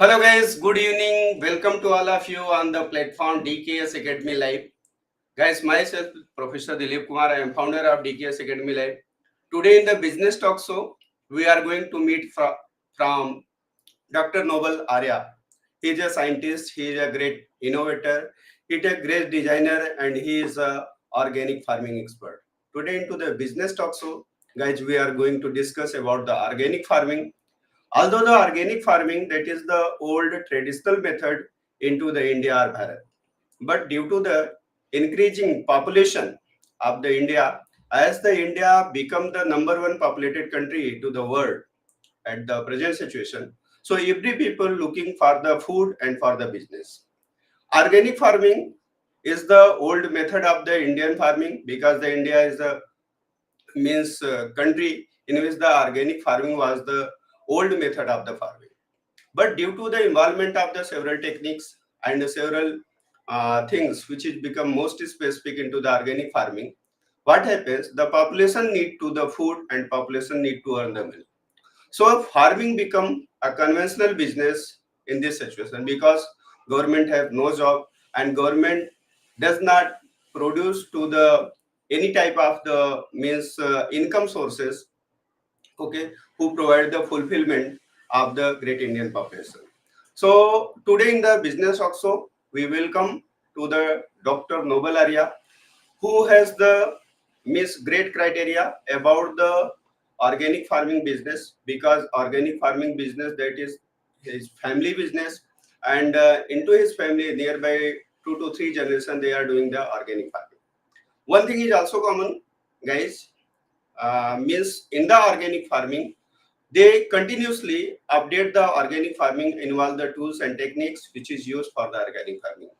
Hello guys, good evening. Welcome to all of you on the platform DKS Academy Live. Guys, myself Professor Dilip Kumar, I am founder of DKS Academy Live. Today in the business talk show, we are going to meet from Dr. Noble Arya. He is a scientist, he is a great innovator, he is a great designer and he is a organic farming expert. Today into the business talk show, guys, we are going to discuss about the organic farming. Although the organic farming, that is the old traditional method into the India or Bharat, but due to the increasing population of the India, as the India become the number one populated country to the world at the present situation, so every people looking for the food and for the business. Organic farming is the old method of the Indian farming because the India is the means country in which the organic farming was the old method of the farming. But due to the involvement of the several techniques and several things which is become most specific into the organic farming, what happens? The population need to the food and population need to earn the money. So farming become a conventional business in this situation because government have no job and government does not produce to the any type of the means income sources, okay, who provide the fulfillment of the great Indian population. So today in the business also we welcome to the Dr. Noble Arya who has the miss great criteria about the organic farming business because organic farming business that is his family business and into his family nearby 2 to 3 generations they are doing the organic farming. One thing is also common, guys, means in the organic farming they continuously update the organic farming, involve the tools and techniques which is used for the organic farming.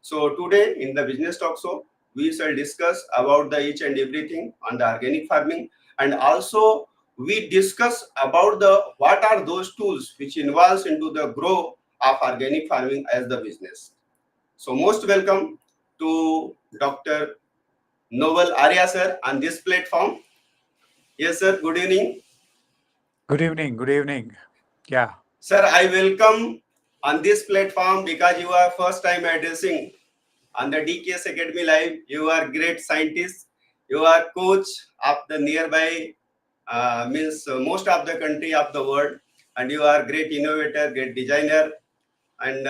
So today in the business talk show, we shall discuss about the each and everything on the organic farming, and also we discuss about the what are those tools which involves into the grow of organic farming as the business. So most welcome to Dr. Noble Arya sir on this platform. Yes sir, good evening. Good evening. Good evening. Yeah. Sir, I welcome on this platform because you are first time addressing on the DKS Academy Live. You are great scientist. You are coach of the nearby means most of the country of the world, and you are great innovator, great designer, and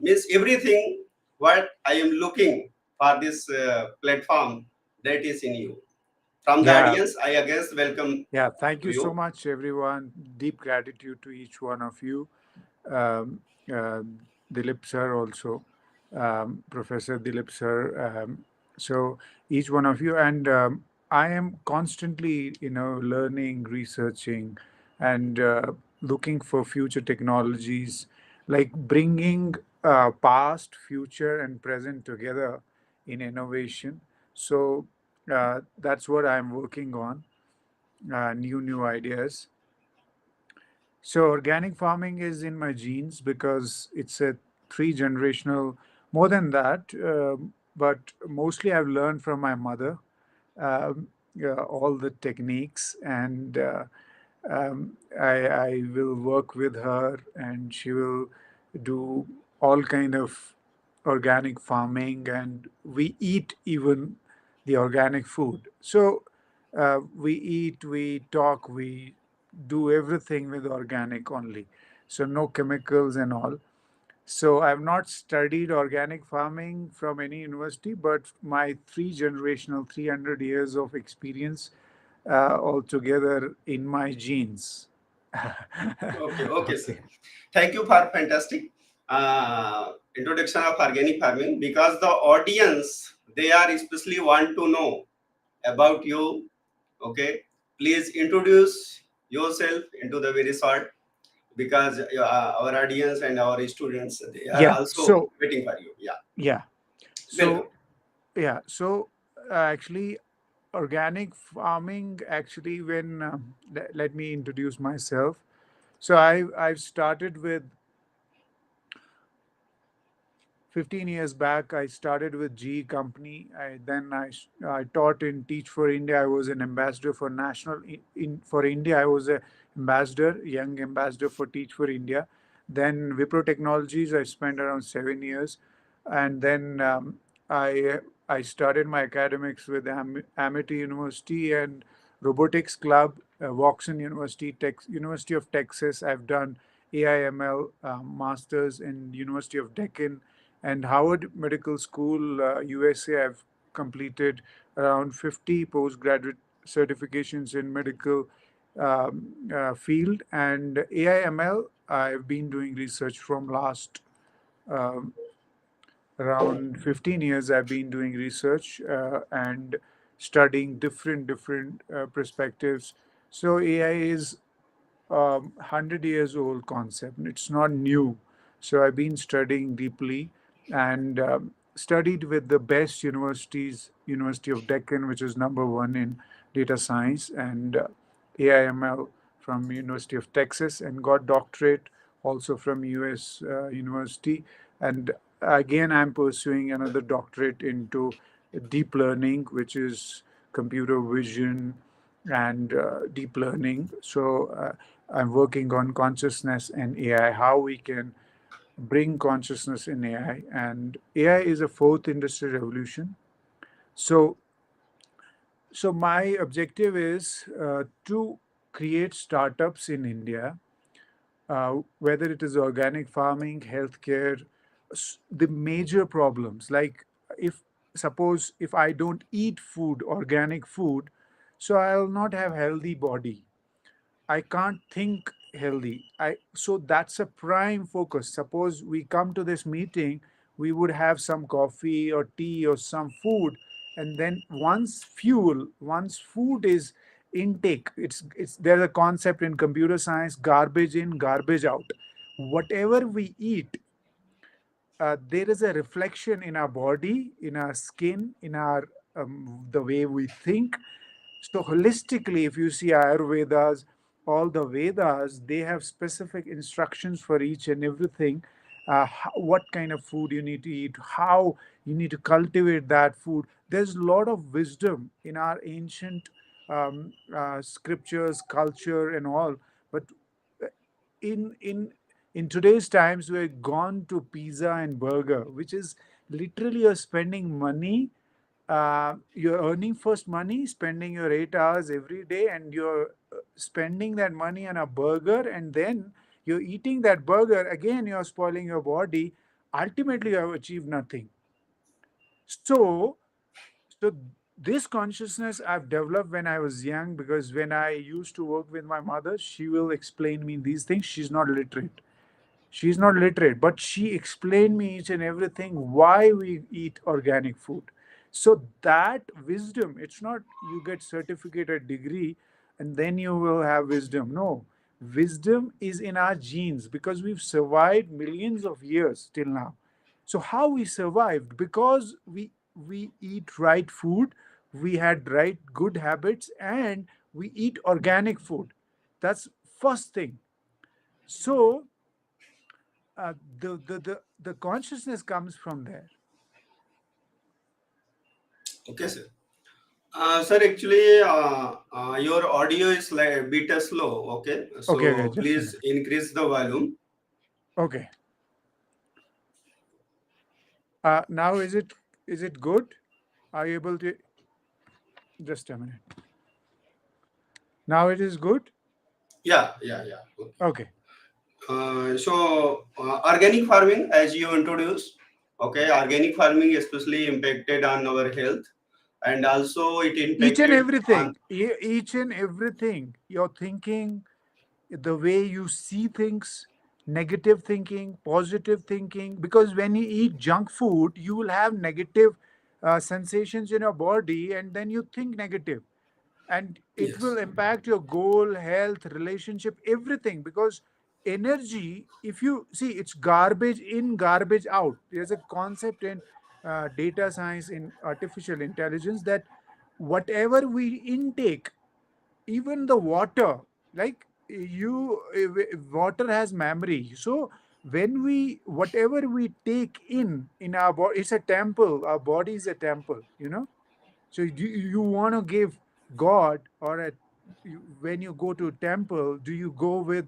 means everything what I am looking for this platform that is in you. From the Yeah. audience, I again welcome Yeah. Thank to you so you. much, everyone. Deep gratitude to each one of you. Um, uh, Dilip sir also, Professor Dilip sir. So each one of you. And I am constantly, learning, researching, and looking for future technologies, like bringing past, future, and present together in innovation. So that's what I'm working on, new ideas. So organic farming is in my genes because it's a three generational, more than that, but mostly I've learned from my mother, yeah, all the techniques, and I will work with her, and she will do all kind of organic farming, and we eat even the organic food. So we eat, we talk, we do everything with organic only. So no chemicals and all. So I've not studied organic farming from any university, but my three generational, 300 years of experience altogether in my genes. Okay, okay, sir. Okay. Thank you for fantastic introduction of organic farming because the audience they are especially want to know about you. Okay, please introduce yourself into the very short because our audience and our students they are Yeah. also So waiting for you. Yeah, yeah. welcome. So yeah. So actually, organic farming. Actually, when let me introduce myself. So I've started with 15 years back. I started with GE company. I taught in Teach for India. I was an ambassador for national for India. I was a ambassador, young ambassador for Teach for India. Then Wipro Technologies, I spent around 7 years, and then I I started my academics with Amity University and Robotics Club, Vauxhall University, University of Texas. I've done AIML masters in University of Deccan and Harvard Medical School, USA. I've completed around 50 postgraduate certifications in medical field, and AIML. I've been doing research from last um, around 15 years. I've been doing research and studying different perspectives. So AI is 100 years old concept. It's not new. So I've been studying deeply and studied with the best universities, University of Deccan, which is number one in data science, and AIML from University of Texas, and got doctorate also from US University. And again, I'm pursuing another doctorate into deep learning, which is computer vision and deep learning. So I'm working on consciousness and AI, how we can bring consciousness in AI. And AI is a fourth industrial revolution. So, so my objective is to create startups in India, whether it is organic farming, healthcare, the major problems. Like if suppose if I don't eat food, organic food, so I'll not have healthy body. I can't think healthy. I so that's a prime focus. Suppose we come to this meeting, we would have some coffee or tea or some food, and then once food is intake, it's there's a concept in computer science: garbage in, garbage out. Whatever we eat, there is a reflection in our body, in our skin, in our the way we think. So holistically, if you see Ayurvedas, all the Vedas, they have specific instructions for each and everything. What kind of food you need to eat, how you need to cultivate that food. There's a lot of wisdom in our ancient scriptures, culture, and all. But uh, in today's times, we're gone to pizza and burger, which is literally you're spending money, you're earning first money, spending your 8 hours every day, and you're spending that money on a burger, and then you're eating that burger again. You're spoiling your body. Ultimately, you have achieved nothing. So, so this consciousness I've developed when I was young, because when I used to work with my mother, she will explain me these things. She's not literate, but she explained me each and everything why we eat organic food. So that wisdom, it's not you get certificate or degree and then you will have wisdom. No, wisdom is in our genes because we've survived millions of years till now. So how we survived? Because we eat right food, we had right good habits, and we eat organic food. That's first thing. So the consciousness comes from there. Okay, sir. Sir, actually, your audio is like a bit slow. Okay, Okay, okay, so just a please minute. increase the volume. Okay. Now is it good? Are you able to just a minute? Now it is good? Yeah, yeah, yeah. Okay. Okay. Organic farming, as you introduced, okay, organic farming especially impacted on our health, and also it Each and impacted on. everything, each and everything, your thinking, the way you see things, negative thinking, positive thinking. Because when you eat junk food, you will have negative sensations in your body, and then you think negative, and it will Yes, impact your goal, health, relationship, everything. Because energy, if you see, it's garbage in, garbage out. There's a concept in data science, in artificial intelligence, that whatever we intake, even the water, like water has memory. So when we whatever we take in our body, it's a temple. Our body is a temple. So do you want to give God, or when you go to temple, do you go with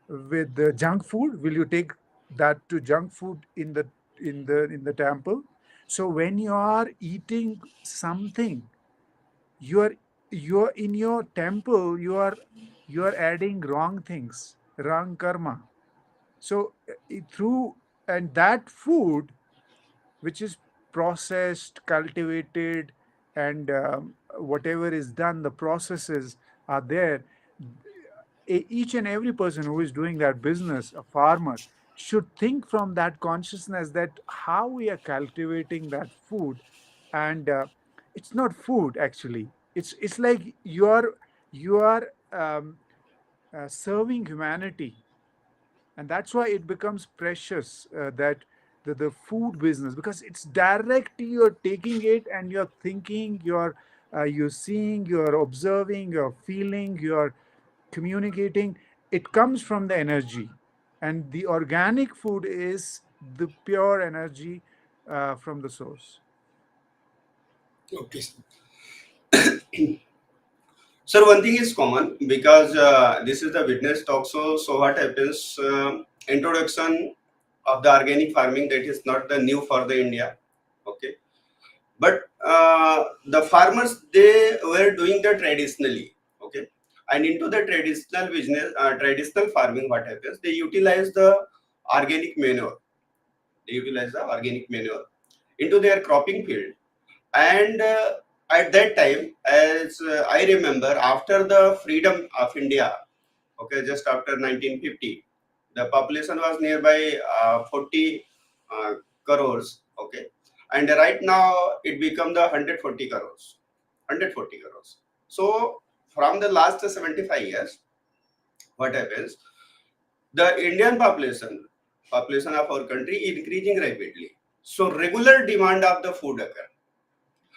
with the junk food? Will you take that to junk food in the temple? So when you are eating something, you are in your temple, you are adding wrong things, wrong karma. So through, and that food which is processed, cultivated, and whatever is done, the processes are there. Each and every person who is doing that business, a farmer, should think from that consciousness that how we are cultivating that food. And it's not food actually. It's like you are serving humanity, and that's why it becomes precious, that the food business, because it's direct. You're taking it and you're thinking, you're seeing, you're observing, you're feeling, you're communicating. It comes from the energy, and the organic food is the pure energy from the source. Okay. Sir, one thing is common because this is the witness talk. So what happens? Introduction of the organic farming, that is not the new for the India. Okay, but the farmers, they were doing the traditionally. Okay, and into the traditional business, traditional farming, what happens? They utilize the organic manure. They utilize the organic manure into their cropping field. And at that time, as I remember, after the freedom of India, okay, just after 1950, the population was nearby 40 uh, crores, okay, and right now it become the 140 crores, 140 crores. So from the last 75 years, what happens? The Indian population of our country increasing rapidly. So regular demand of the food occur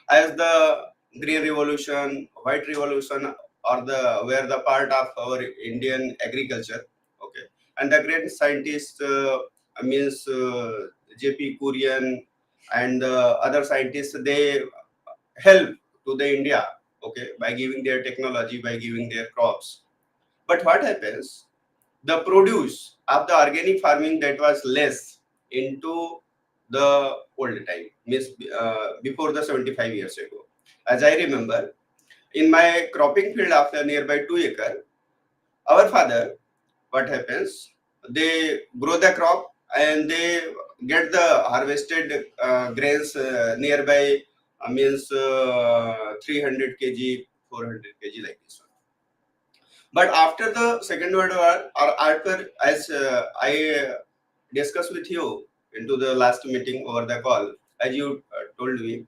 as the green revolution, white revolution, or the were the part of our Indian agriculture. Okay, and the great scientists means J.P. Kurian and other scientists, they help to the India. Okay, by giving their technology, by giving their crops. But what happens? The produce of the organic farming, that was less into the old time, means before the 75 years ago. As I remember, in my cropping field of the nearby 2 acre, our father, what happens? They grow the crop and they get the harvested grains nearby, means 300 kg, 400 kg, like this one. But after the Second World War, or after, as I discussed with you into the last meeting over the call, as you told me,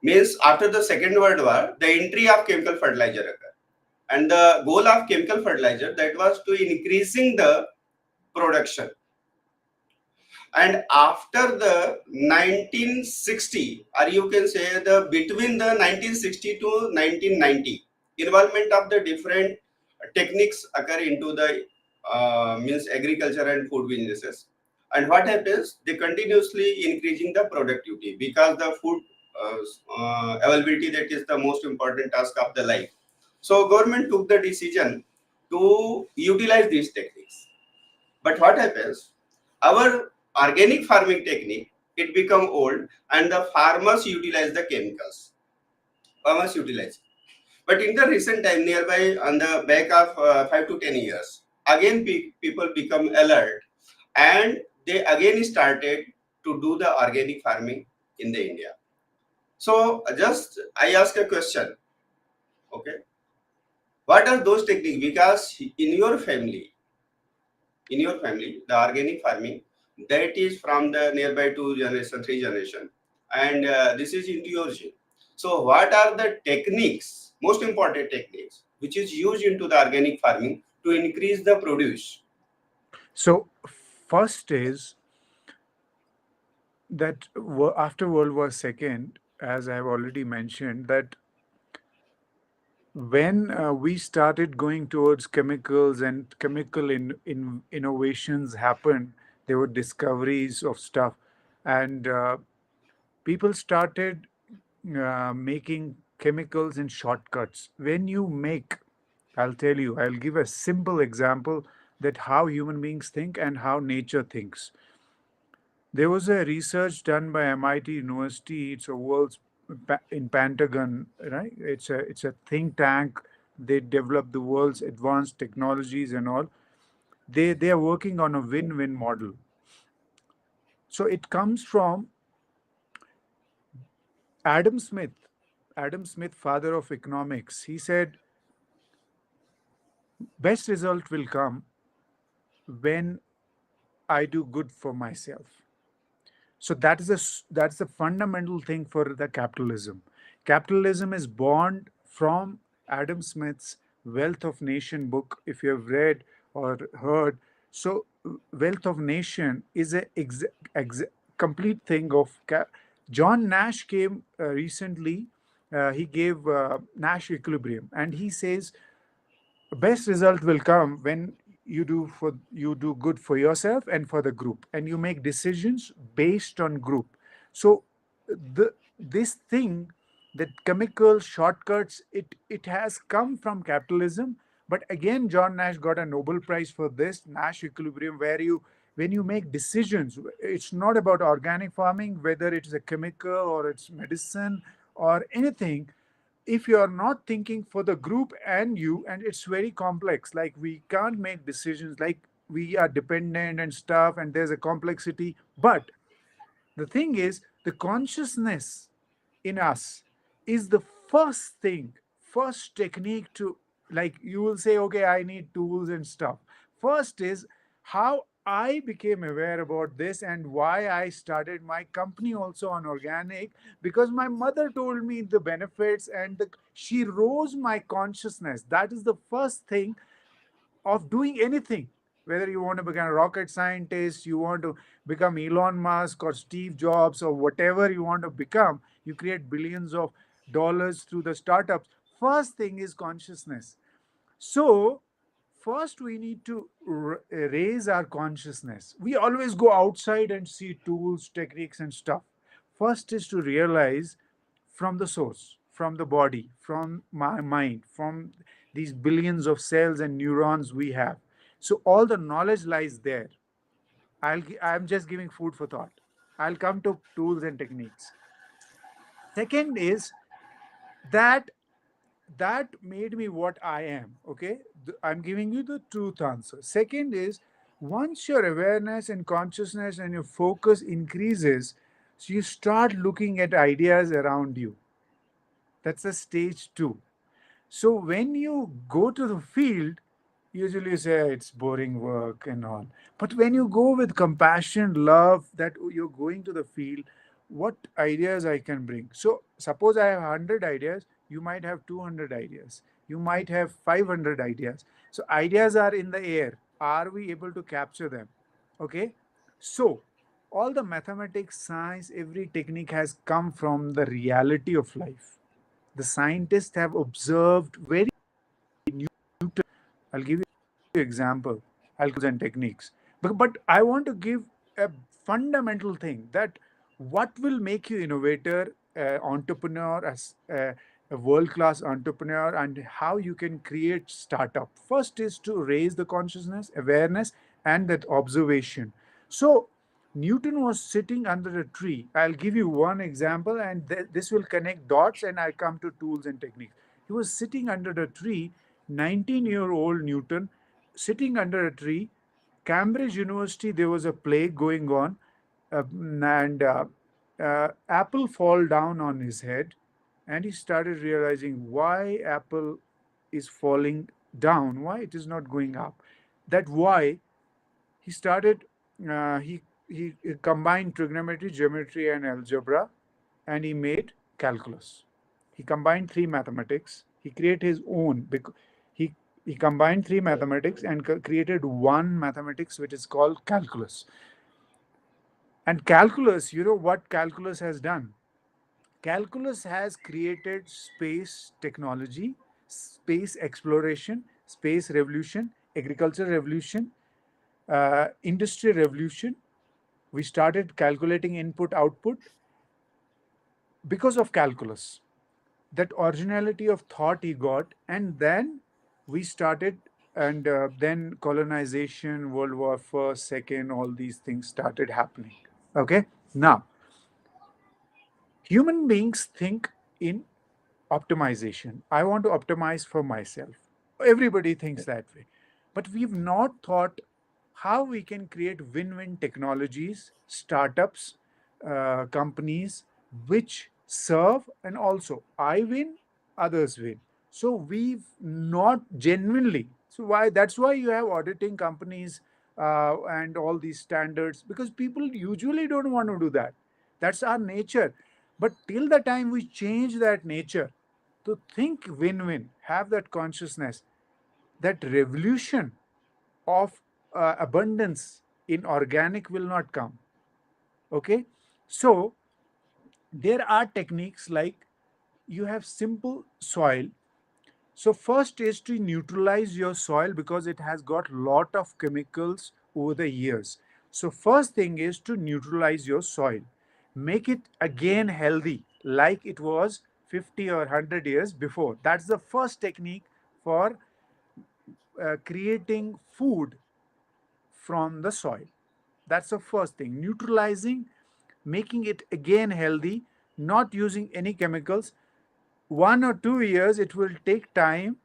means after the Second World War, the entry of chemical fertilizer occurred, and the goal of chemical fertilizer, that was to increasing the production. And after the 1960, or you can say the between the 1960 to 1990, involvement of the different techniques occur into the means agriculture and food businesses. And what happens? They continuously increasing the productivity, because the food availability, that is the most important task of the life. So government took the decision to utilize these techniques. But what happens? Our organic farming technique, it become old, and the farmers utilize the chemicals. Farmers utilize. But in the recent time, nearby on the back of 5 to 10 years, again people become alert, and they again started to do the organic farming in the India. So just I ask a question, okay? What are those techniques? Because in your family, the organic farming, that is from the nearby 2 generation, 3 generation, and this is into your gene. So what are the techniques, most important techniques, which is used into the organic farming to increase the produce? So first is that after World War II, as I've already mentioned, that when we started going towards chemicals and chemical innovations happened, there were discoveries of stuff, and people started making chemicals in shortcuts. When you make, I'll tell you, I'll give a simple example. that how human beings think and how nature thinks. There was a research done by MIT University. It's a world's in Pentagon, right? It's a think tank. They develop the world's advanced technologies and all. They are working on a win-win model. So it comes from Adam Smith. Adam Smith, father of economics, he said, best result will come when I do good for myself. So that's the fundamental thing for the capitalism. Capitalism is born from Adam Smith's Wealth of Nation book, if you have read or heard. So Wealth of Nation is a complete thing of John Nash came recently. He gave Nash equilibrium, and he says best result will come when you do good for yourself and for the group, and you make decisions based on group. So this thing, that chemical shortcuts, it has come from capitalism. But again, John Nash got a Nobel Prize for this Nash equilibrium, where you when you make decisions, it's not about organic farming, whether it's a chemical or it's medicine or anything. If you are not thinking for the group and you, and it's very complex, like we can't make decisions, like we are dependent and stuff, and there's a complexity. But the thing is, the consciousness in us is the first thing, first technique to, like you will say, okay, I need tools and stuff. First is how I became aware about this and why I started my company also on organic, because my mother told me the benefits, and she rose my consciousness. That is the first thing of doing anything. Whether you want to become a rocket scientist, you want to become Elon Musk or Steve Jobs or whatever you want to become, you create billions of dollars through the startups. First thing is consciousness. So, first we need to raise our consciousness. We always go outside and see tools, techniques, and stuff. First is to realize from the source, from the body, from my mind, from these billions of cells and neurons we have. So, all the knowledge lies there. I'm just giving food for thought. I'll come to tools and techniques. Second is that that made me what I am. Okay, I'm giving you the truth answer. Second is, once your awareness and consciousness and your focus increases, so you start looking at ideas around you. That's a stage two. So when you go to the field, usually you say it's boring work and all. But when you go with compassion, love, that you're going to the field, what ideas I can bring. So suppose I have 100 ideas, you might have 200 ideas. You might have 500 ideas. So ideas are in the air. Are we able to capture them? Okay. So all the mathematics, science, every technique has come from the reality of life. The scientists have observed very Newton. I'll give you an example, algorithms and techniques. But I want to give a fundamental thing, that what will make you innovator, entrepreneur, as a world-class entrepreneur, and how you can create startup. First is to raise the consciousness, awareness, and that observation. So Newton was sitting under a tree. I'll give you one example, and this will connect dots, and I come to tools and techniques. He was sitting under a tree, 19-year-old Newton, sitting under a tree. Cambridge University, there was a plague going on, and apple fall down on his head, and he started realizing why apple is falling down, why it is not going up. That why he started he combined trigonometry, geometry, and algebra, and he made calculus. He combined three mathematics. He created his own because he he combined three mathematics and created one mathematics which is called calculus. And calculus, you know what calculus has done? Calculus has created space technology, space exploration, space revolution, agriculture revolution, industry revolution. We started calculating input output because of calculus. That originality of thought he got, and then we started and then colonization, World War First, Second, all these things started happening. Okay, now human beings think in optimization. I want to optimize for myself. Everybody thinks that way. But we've not thought how we can create win win technologies, startups, companies which serve, and also I win, others win. So we've not genuinely. So why that's why you have auditing companies and all these standards, because people usually don't want to do that. That's our nature. But till the time we change that nature to think win win, have that consciousness, that revolution of abundance in organic will not come. Okay, so there are techniques like you have simple soil. So first is to neutralize your soil because it has got lot of chemicals over the years. So first thing is to neutralize your soil, make it again healthy like it was 50 or 100 years before. That's the first technique for creating food from the soil. That's the first thing. Neutralizing, making it again healthy, not using any chemicals. 1 or 2 years, it will take time.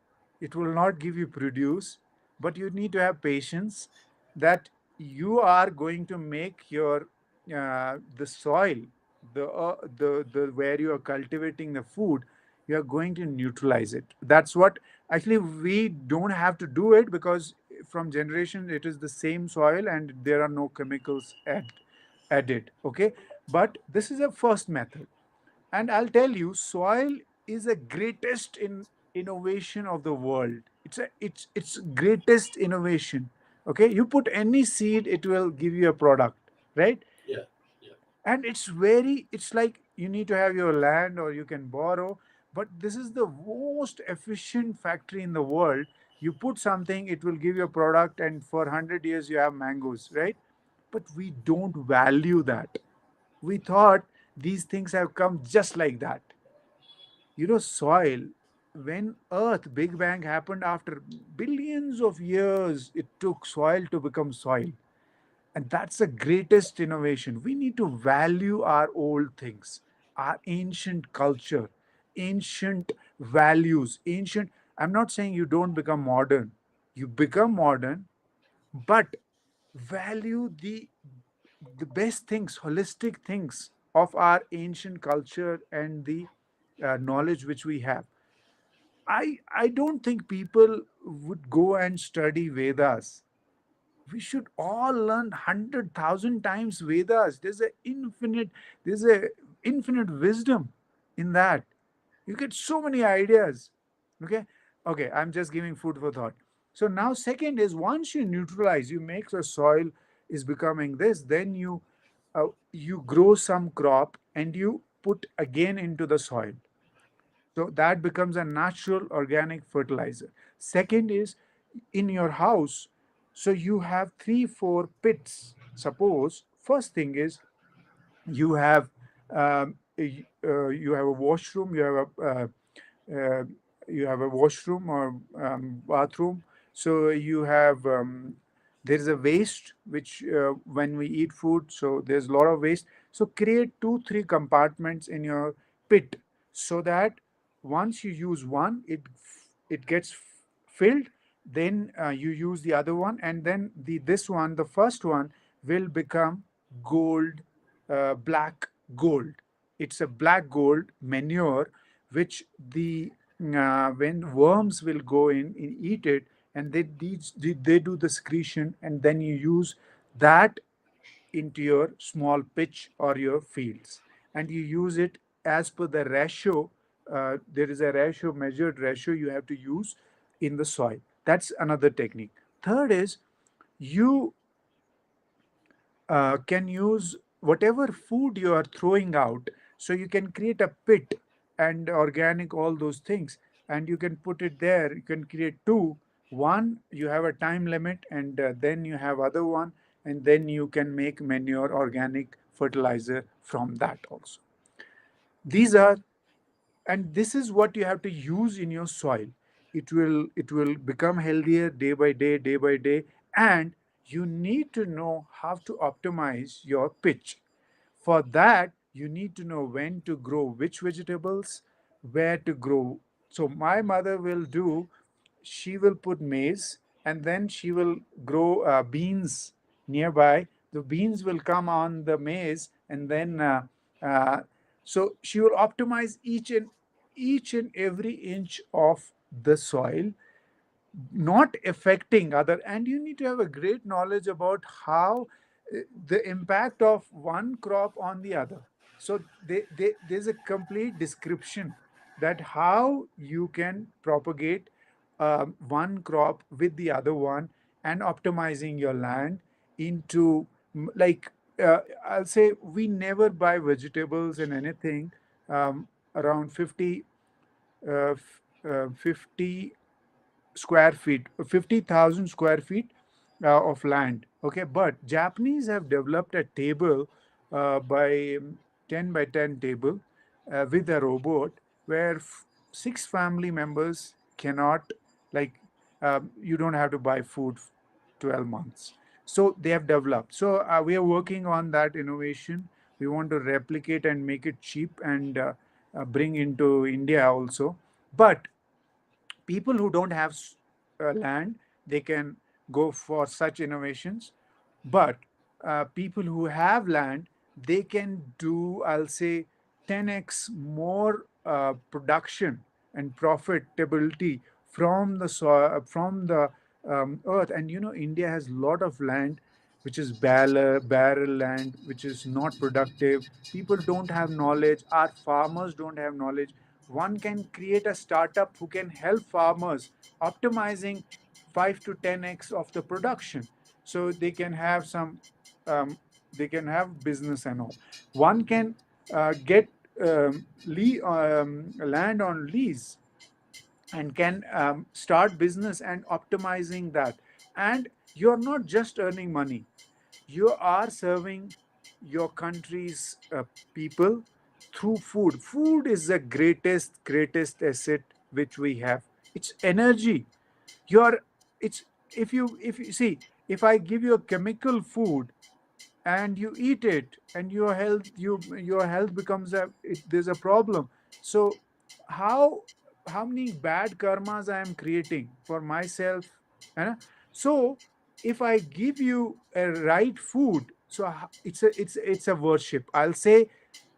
It will not give you produce, but you need to have patience that you are going to make your the soil, the where you are cultivating the food, you are going to neutralize it. That's what actually we don't have to do it, because from generation it is the same soil and there are no chemicals added. Okay, but this is a first method. And I'll tell you, soil is the greatest innovation of the world. It's greatest innovation. Okay, you put any seed, it will give you a product, right? Yeah, yeah, And it's like you need to have your land or you can borrow, but this is the most efficient factory in the world. You put something, it will give you a product, and for 100 years you have mangoes, right? But we don't value that. We thought these things have come just like that. Soil, when earth big bang happened, after billions of years it took soil to become soil. And that's the greatest innovation. We need to value our old things, our ancient culture, ancient values, ancient. I'm not saying you don't become modern. You become modern, but value the best things, holistic things of our ancient culture and the knowledge which we have. I don't think people would go and study Vedas. We should all learn 100,000 times Vedas. There's a infinite wisdom in that. You get so many ideas. Okay, okay. I'm just giving food for thought. So now, second is, once you neutralize, you make the soil is becoming this. Then you grow some crop and you put again into the soil. So that becomes a natural organic fertilizer. Second is, in your house, so you have 3 4 pits. Suppose first thing is, you have you have a washroom, uh, you have a washroom or bathroom. So you have there is a waste which when we eat food, so there's a lot of waste. So create 2 3 compartments in your pit, so that once you use one, it gets filled. Then you use the other one, and then the first one will become gold, black gold. It's a black gold manure, which the when worms will go in and eat it, and they do the secretion, and then you use that into your small pitch or your fields, and you use it as per the ratio. There is a ratio, measured ratio you have to use in the soil. That's another technique. Third is, you can use whatever food you are throwing out. So you can create a pit and organic, all those things, and you can put it there. You can create two. One, you have a time limit, and then you have other one, and then you can make manure, organic fertilizer from that also. These are, and this is what you have to use in your soil. it will become healthier day by day. And you need to know how to optimize your pitch. For that, you need to know when to grow which vegetables, where to grow. So my mother will do, she will put maize, and then she will grow beans nearby. The beans will come on the maize, and then uh, so she will optimize each and every inch of the soil, not affecting other. And you need to have a great knowledge about how the impact of one crop on the other. So there's a complete description that how you can propagate one crop with the other one, and optimizing your land into like I'll say we never buy vegetables and anything around 50 square feet, 50,000 square feet of land. Okay, but Japanese have developed a table by 10 by 10 table with a robot where six family members cannot, like, you don't have to buy food 12 months. So they have developed. So we are working on that innovation. We want to replicate and make it cheap, and bring into India also. But people who don't have land, they can go for such innovations. But people who have land, they can do, I'll say, 10x more production and profitability from the soil, from the earth. And India has a lot of land which is barrel land, which is not productive. People don't have knowledge, our farmers don't have knowledge. One can create a startup who can help farmers optimizing 5 to 10x of the production, so they can have some, they can have business and all. One can get land on lease, and can start business and optimizing that. And you're not just earning money, you are serving your country's people through food. Food is the greatest asset which we have. It's energy. You're it's if you see, if I give you a chemical food and you eat it, and your health becomes there's a problem. So how how many bad karmas I am creating for myself, eh? So if I give you a right food, so it's a worship, I'll say.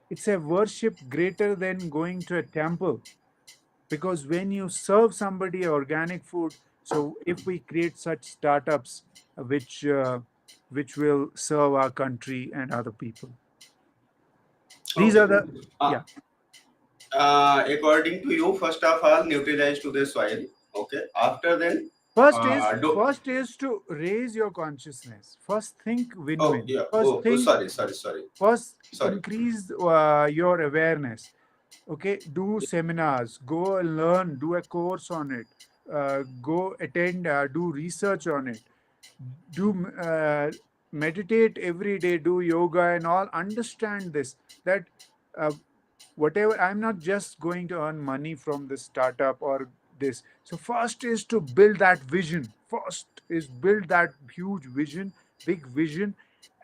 It's a worship greater than going to a temple, because when you serve somebody organic food. So if we create such startups which will serve our country and other people, these are Okay. the. Uh, Yeah, According to you, first of all, neutralize to the soil. Okay. After then, first is do. first is to raise your consciousness. First think Oh win-win. yeah. First Oh, think, sorry, sorry, sorry, first sorry. increase your awareness. Okay, do seminars, go and learn, do a course on it, go attend, do research on it, do meditate every day, do yoga and all. Understand this, that uh, whatever, I'm not just going to earn money from this startup or this. So first is to build that vision. First is build that huge vision, big vision.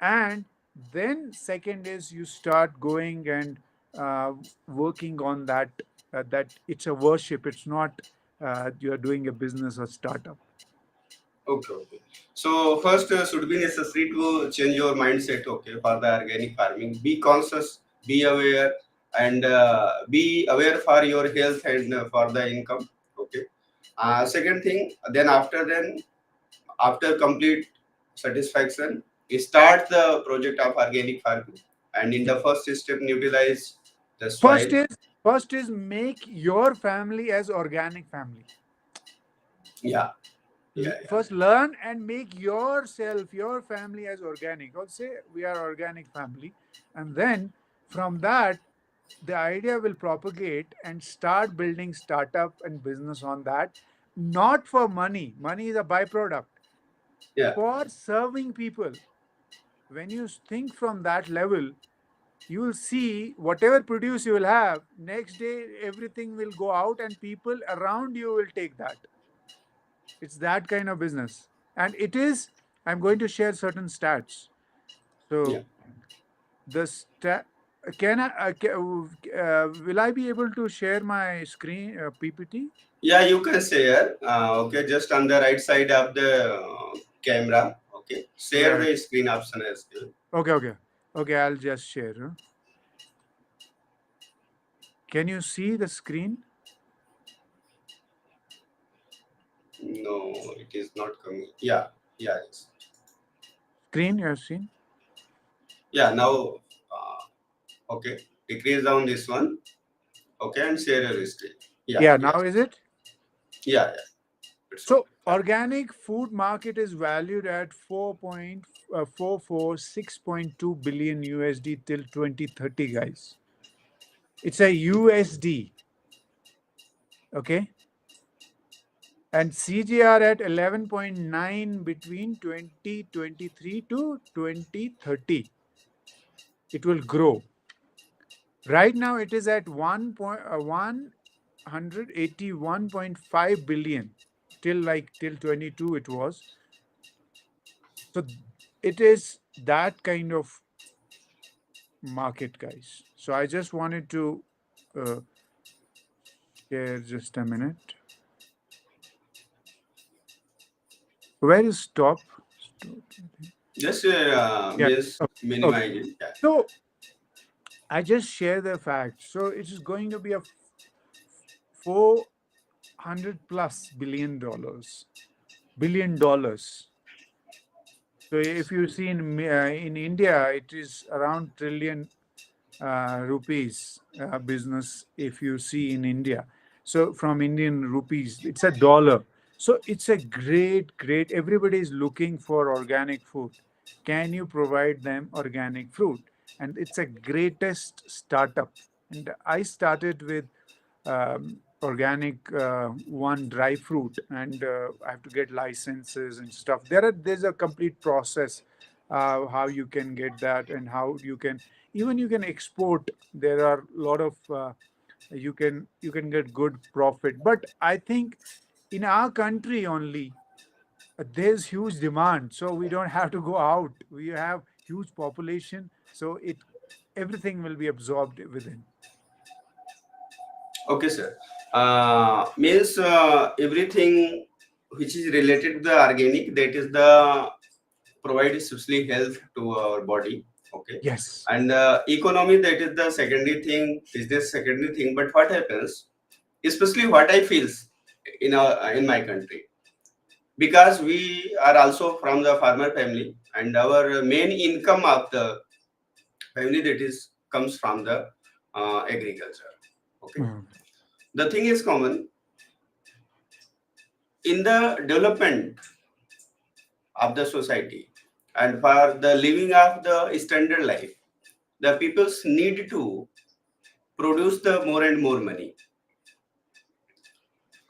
And then second is you start going and uh, working on that, that it's a worship, it's not you're doing a business or startup. Okay, okay. So first should be necessary to change your mindset. Okay, for the organic farming, be conscious, be aware, and be aware for your health and for the income. Okay. Second thing, then after complete satisfaction, you start the project of organic farming, and in Yeah. the first step, utilize the First soil. is first is make your family as organic family. Yeah, yeah, yeah. First learn and make yourself, your family as organic, or say we are organic family. And then from that, the idea will propagate and start building startup and business on that. Not for money, money is a byproduct, Yeah. for serving people. When you think from that level, you will see whatever produce you will have, next day everything will go out and people around you will take that. It's that kind of business. And it is, I'm going to share certain stats. Yeah. So the stat, can I, will I be able to share my screen, PPT? Yeah, you can share. Okay, just on the right side of the camera. Okay, share Right. the screen option as well. Okay, okay. Okay, I'll just share. Can you see the screen? No, it is not coming. Yeah, yeah, yes. Screen you have seen? Yeah. Now, okay, decrease down this one. Okay, and share your screen. Yeah, Yeah, yeah, now is it? yeah, yeah. It's So okay. organic food market is valued at 4.446.2 billion USD till 2030, guys. It's a USD, okay? And CGR at 11.9 between 2023 to 2030. It will grow. Right now it is at 181.5 billion till 22 it was. So it is that kind of market, guys. So I just wanted to uh, share just a minute. Where is stop? Stop. Just Yeah. means Okay. Okay. minimize it. Yeah. So I just share the fact. So it is going to be a 400 plus billion dollars. So if you see in India, it is around trillion rupees business. If you see in India, so from Indian rupees, it's a dollar. So it's a great, great. Everybody is looking for organic food. Can you provide them organic fruit? And it's a greatest startup. And I started with organic one dry fruit, and I have to get licenses and stuff. There's a complete process how you can get that, and how you can even you can export. There are a lot of you can get good profit. But I think in our country only there's huge demand, so we don't have to go out. We have huge population, so it everything will be absorbed within. Okay, sir. Means everything which is related to the organic, that is the provide especially health to our body. Okay, Yes. and economy, that is the secondary thing, business secondary thing. But what happens, especially what I feels in my country, because we are also from the farmer family, and our main income of the family, that is comes from the agriculture. Okay, Mhm. the thing is common in the development of the society, and for the living of the standard life, the peoples need to produce the more and more money.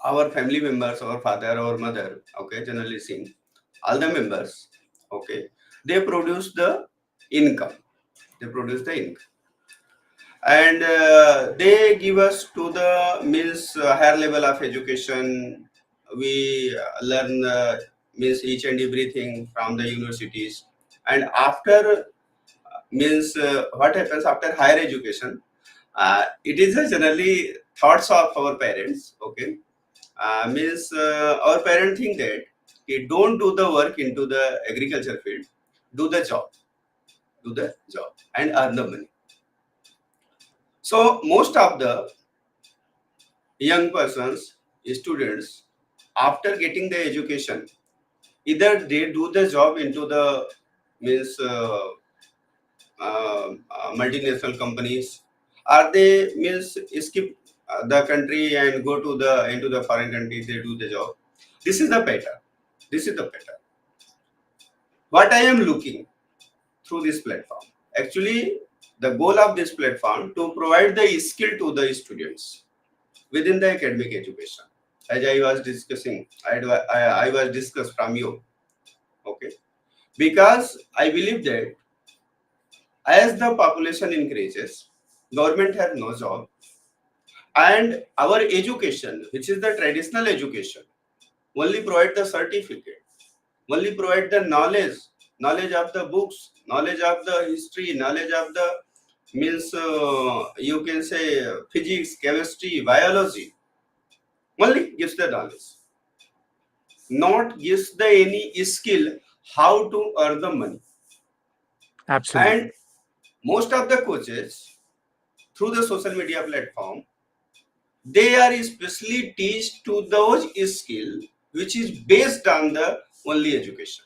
Our family members, our father, our mother, okay, generally seen, all the members, okay, they produce the income, they produce the income, and they give us to the means higher level of education. We learn means each and everything from the universities, and after means what happens after higher education, it is generally thoughts of our parents. Okay, means our parents think that okay, don't do the work into the agriculture field, do the job, do the job and earn the money. So most of the young persons, students, after getting the education, either they do the job into the means multinational companies, or they means skip the country and go to the into the foreign country, they do the job. This is the pattern. This is the pattern. What I am looking through this platform, actually, the goal of this platform to provide the skill to the students within the academic education. As I was discussing, I was discussed from you. Okay, because I believe that As the population increases, government has no job, and our education, which is the traditional education, only provide the certificate, only provide the knowledge, knowledge of the books, knowledge of the history, knowledge of the means you can say physics, chemistry, biology, only gives the knowledge, not gives the any skill how to earn the money. Absolutely. And most of the coaches through the social media platform, they are especially teach to those skill which is based on the only education,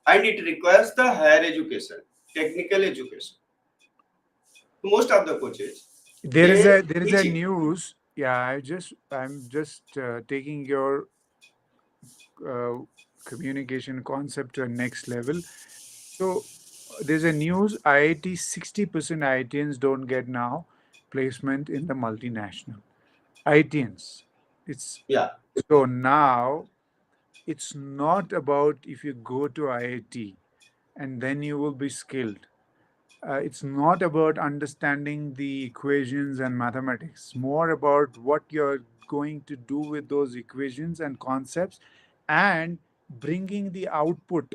and it requires the higher education, technical education. Most of the coaches, they There is a teaching. news. Yeah, I'm just taking your uh, communication concept to a next level. So there's a news. IIT 60% IITians don't get now placement in the multinational. IITians. It's Yeah, so now it's not about if you go to IIT and then you will be skilled. It's not about understanding the equations and mathematics, more about what you're going to do with those equations and concepts and bringing the output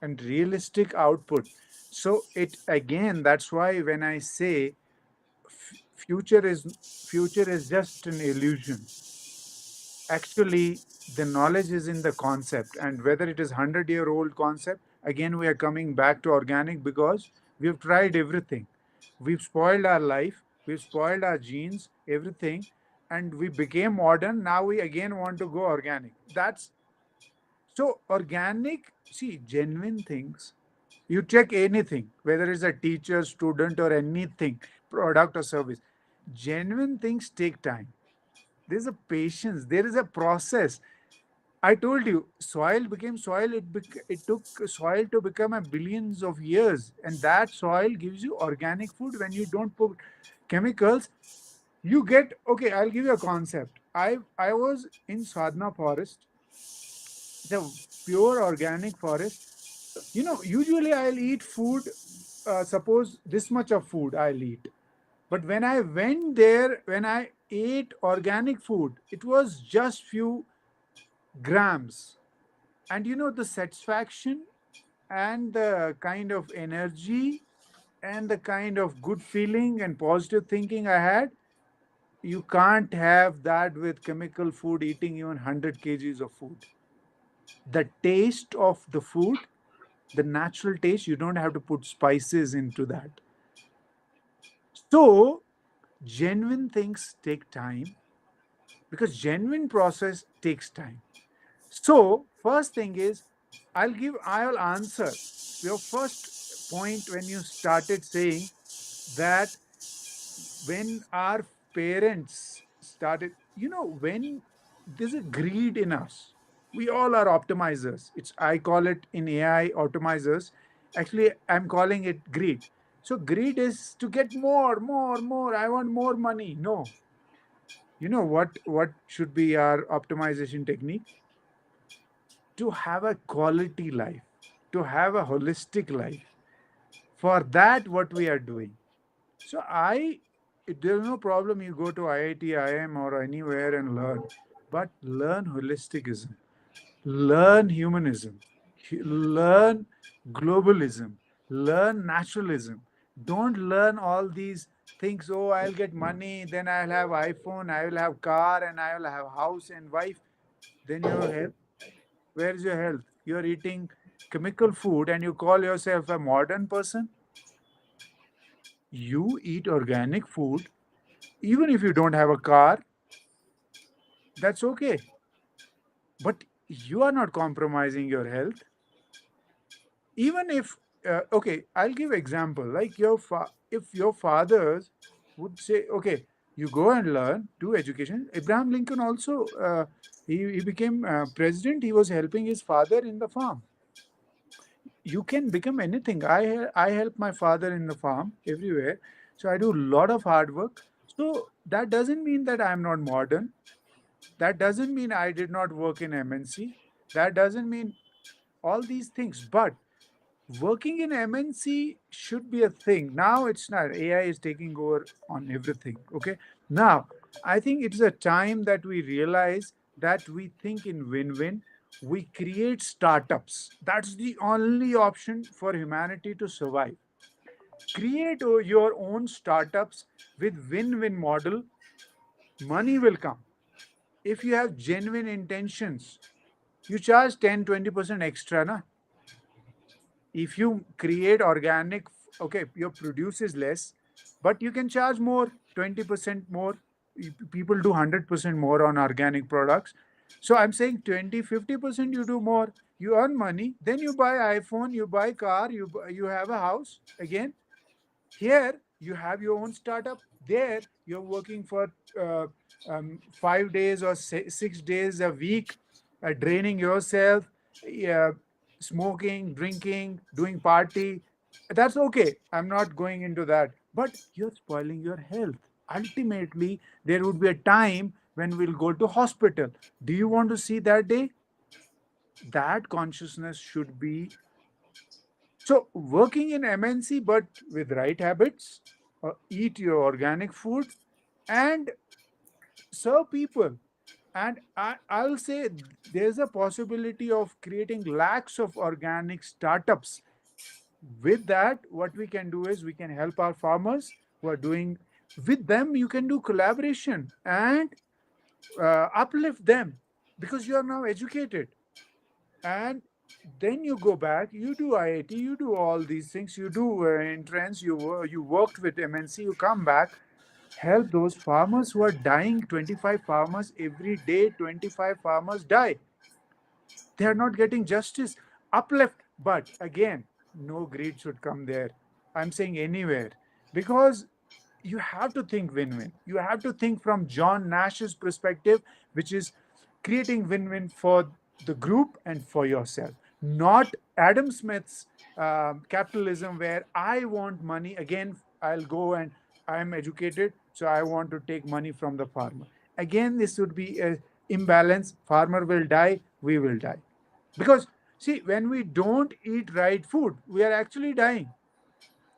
and realistic output. So it again, that's why when I say future is just an illusion. Actually, the knowledge is in the concept, and whether it is 100-year-old concept, again we are coming back to organic because we've tried everything. We've spoiled our life, we've spoiled our genes, everything, and we became modern. Now we again want to go organic. That's so organic. See, genuine things. You check anything, whether it's a teacher, student, or anything, product or service. Genuine things take time. There's a patience, there is a process. I told you, soil became soil. It took soil to become a billions of years, and that soil gives you organic food. When you don't put chemicals, you get okay. I'll give you a concept. I was in Sadhana forest. It's a pure organic forest. Usually I'll eat food. Suppose this much of food I'll eat, but when I went there, when I ate organic food, it was just few grams. And the satisfaction and the kind of energy and the kind of good feeling and positive thinking I had, you can't have that with chemical food eating even 100 kgs of food. The taste of the food, the natural taste, you don't have to put spices into that. So genuine things take time because genuine process takes time. So first thing is, I'll answer your first point when you started saying that when our parents started, when there's a greed in us, we all are optimizers. I call it in AI optimizers. Actually, I'm calling it greed. So greed is to get more, more, more. I want more money. No. You know what should be our optimization technique? To have a quality life, to have a holistic life. For that, what we are doing. So there's no problem. You go to IIT, IIM, or anywhere and learn, but learn holisticism, learn humanism, learn globalism, learn naturalism. Don't learn all these things. Oh, I'll get money, then I'll have iPhone, I will have car, and I will have house and wife. Then your health. Where is your health? You're eating chemical food and you call yourself a modern person. You eat organic food, even if you don't have a car, that's okay. But you are not compromising your health. Even if, okay, I'll give example. Like if your fathers would say, okay, you go and learn, do education. Abraham Lincoln also, he became president. He was helping his father in the farm. You can become anything. I help my father in the farm everywhere. So I do a lot of hard work. So that doesn't mean that I'm not modern. That doesn't mean I did not work in MNC. That doesn't mean all these things. But working in MNC should be a thing. Now it's not. AI is taking over on everything. Okay. Now, I think it's a time that we realize that we think in win win. We create startups. That's the only option for humanity to survive. Create your own startups with win win model. Money will come. If you have genuine intentions, you charge 10-20% extra. Na? If you create organic, okay, your produce is less, but you can charge more, 20% more. People do 100% more on organic products. So I'm saying 20-50% you do more, you earn money, then you buy iPhone, you buy car, you have a house again. Here, you have your own startup. There, you're working for 5 days or 6 days a week, draining yourself, uh, smoking, drinking, doing party. That's okay. I'm not going into that. But you're spoiling your health. Ultimately, there would be a time when we'll go to hospital. Do you want to see that day? That consciousness should be so working in MNC, but with right habits, eat your organic food, and serve people. And I'll say there's a possibility of creating lakhs of organic startups. With that, what we can do is we can help our farmers who are doing. With them, you can do collaboration and uplift them because you are now educated. And then you go back, you do IIT, you do all these things, you do entrance, you worked with MNC, you come back, help those farmers who are dying. 25 farmers every day, 25 farmers die. They are not getting justice. Uplift, but again, no greed should come there. I'm saying anywhere, because you have to think win-win. You have to think from John Nash's perspective, which is creating win-win for the group and for yourself, not Adam Smith's capitalism, where I want money. Again, I'll go and I'm educated, so I want to take money from the farmer. Again, this would be a imbalance. Farmer will die, we will die. Because see, when we don't eat right food, we are actually dying.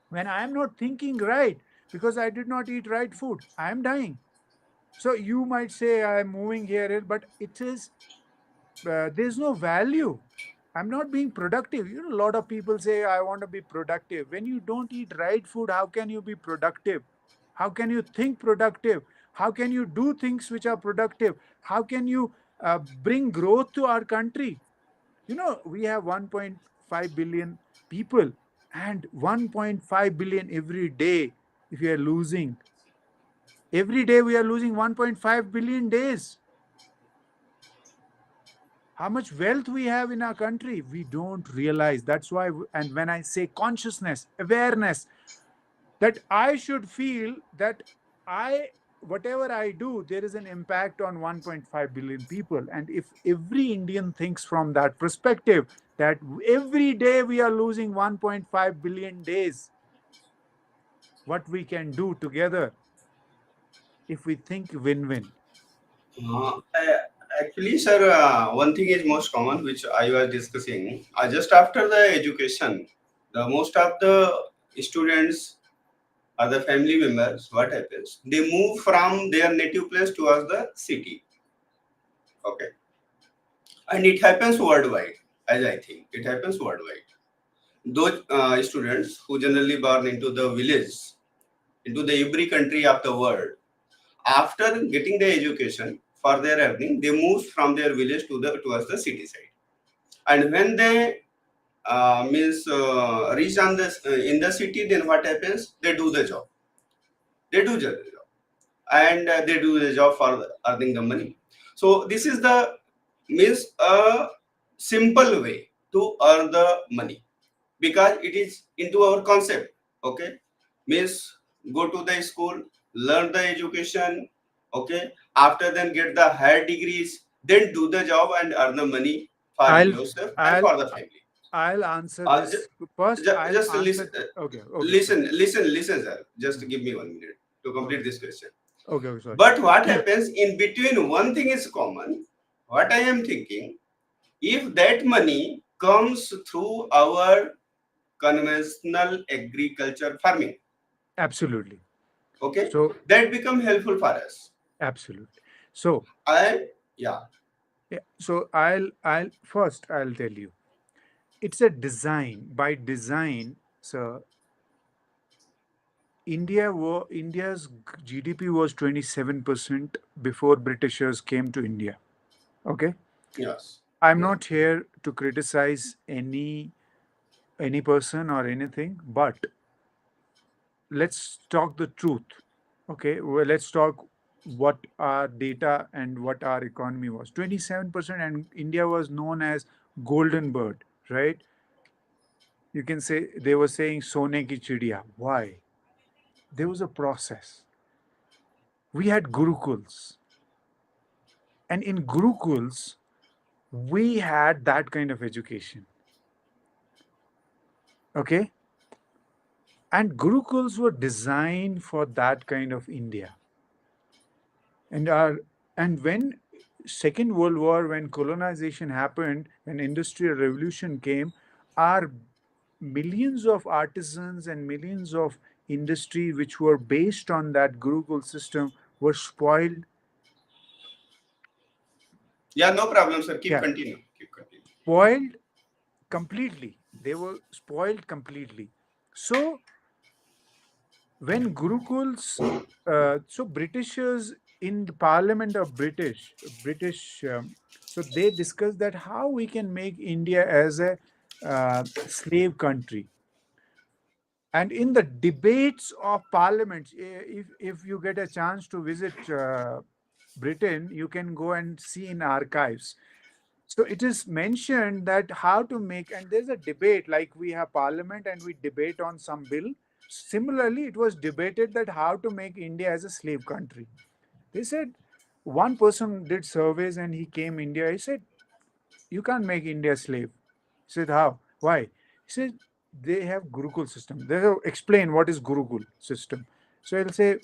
When I am not thinking right because I did not eat right food, I am dying. So you might say I am moving here, but it is there's no value. I'm not being productive. You know, a lot of people say I want to be productive. When you don't eat right food, how can you be productive? How can you think productive? How can you do things which are productive? How can you bring growth to our country? You know, we have 1.5 billion people, and 1.5 billion every day. If you are losing, every day we are losing 1.5 billion days. How much wealth we have in our country, we don't realize. That's why, and when I say consciousness, awareness, that I should feel that I, whatever I do, there is an impact on 1.5 billion people. And if every Indian thinks from that perspective, that every day we are losing 1.5 billion days, what we can do together if we think win-win. Uh, I- Actually, sir, one thing is most common, which I was discussing. Just after the education, the most of the students or the family members, what happens? They move from their native place towards the city. Okay, and it happens worldwide, as I think it happens worldwide. Those students who generally born into the village, into the every country of the world, after getting the education for their earning, they move from their village to the towards the city side. And when they means reach on this in the city, then what happens? They do the job. They do the job, and they do the job for earning the money. So this is the means a simple way to earn the money, because it is into our concept. Okay, means go to the school, learn the education. Okay, after then get the higher degrees, then do the job and earn the money for I'll yourself and I'll for the family. I'll answer uh, this just, first. I'll just answer. listen, Okay, okay, sorry. listen, sir, just Hmm, give me 1 minute to complete okay, this question. okay, okay, sorry. But what happens in between, one thing is common. What I am thinking, if that money comes through our conventional agriculture farming. Absolutely. Okay, So that become helpful for us. absolutely. So And yeah, yeah, so I'll tell you. It's a design. By design, so India's GDP was 27% before Britishers came to India. Okay? yes, I'm yes. not here to criticize any person or anything, but let's talk the truth. Okay? Well, let's talk what our data and what our economy was. 27%, and India was known as golden bird, right? You can say they were saying Sone ki chidiya. Why? There was a process. We had gurukuls, and in gurukuls we had that kind of education. Okay, and gurukuls were designed for that kind of India. And when Second World War, when colonization happened, when industrial revolution came, our millions of artisans and millions of industry which were based on that gurukul system were spoiled. Yeah, no problem, sir. Keep Yeah, continue. Keep continue. spoiled completely. They were spoiled completely. So when gurukuls, so Britishers in the Parliament of British, so they discussed that how we can make India as a slave country. And in the debates of parliaments, if you get a chance to visit Britain, you can go and see in archives. So it is mentioned that how to make, and there's a debate like we have parliament and we debate on some bill. Similarly, it was debated that how to make India as a slave country. They said one person did surveys and he came India. He said you can't make India slave. He said, how? Why? He said, they have Gurukul system. They will explain what is Gurukul system. So he'll say,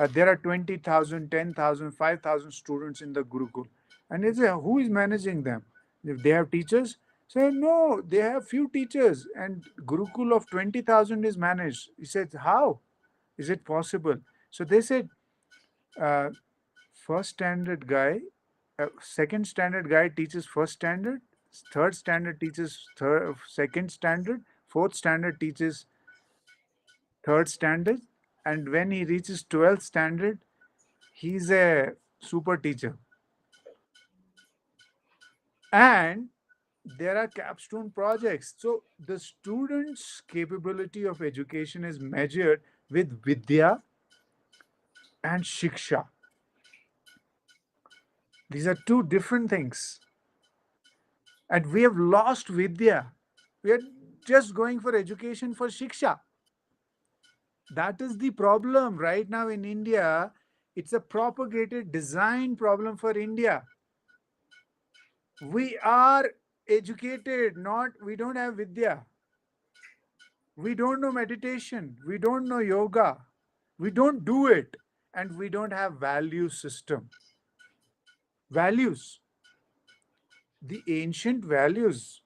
there are 20,000, 10,000, 5,000 students in the Gurukul. And he'll say, who is managing them? If they have teachers, say, no, they have few teachers. And Gurukul of 20,000 is managed. He said, how is it possible? So they said, uh, first standard guy, second standard guy teaches first standard, third standard teaches second standard, fourth standard teaches third standard, and when he reaches 12th standard, he's a super teacher. And there are capstone projects. So the student's capability of education is measured with Vidya and Shiksha. These are two different things. And we have lost Vidya. We are just going for education for Shiksha. That is the problem right now in India. It's a propagated design problem for India. We are educated, not we don't have Vidya. We don't know meditation. We don't know yoga. We don't do it. And we don't have value system. Values. The ancient values,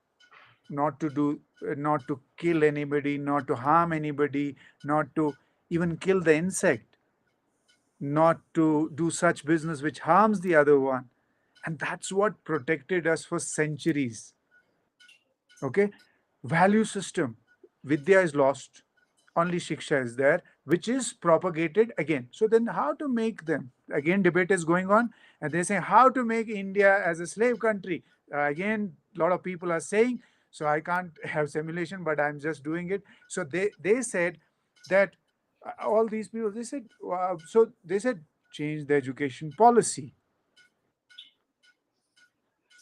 not to do, not to kill anybody, not to harm anybody, not to even kill the insect, not to do such business which harms the other one. And that's what protected us for centuries. Okay, value system, Vidya is lost, only Shiksha is there, which is propagated again. So then how to make them, again debate is going on, and they say how to make India as a slave country. Again, a lot of people are saying, so I can't have simulation, but I'm just doing it. So they said that all these people, they said, so they said change the education policy.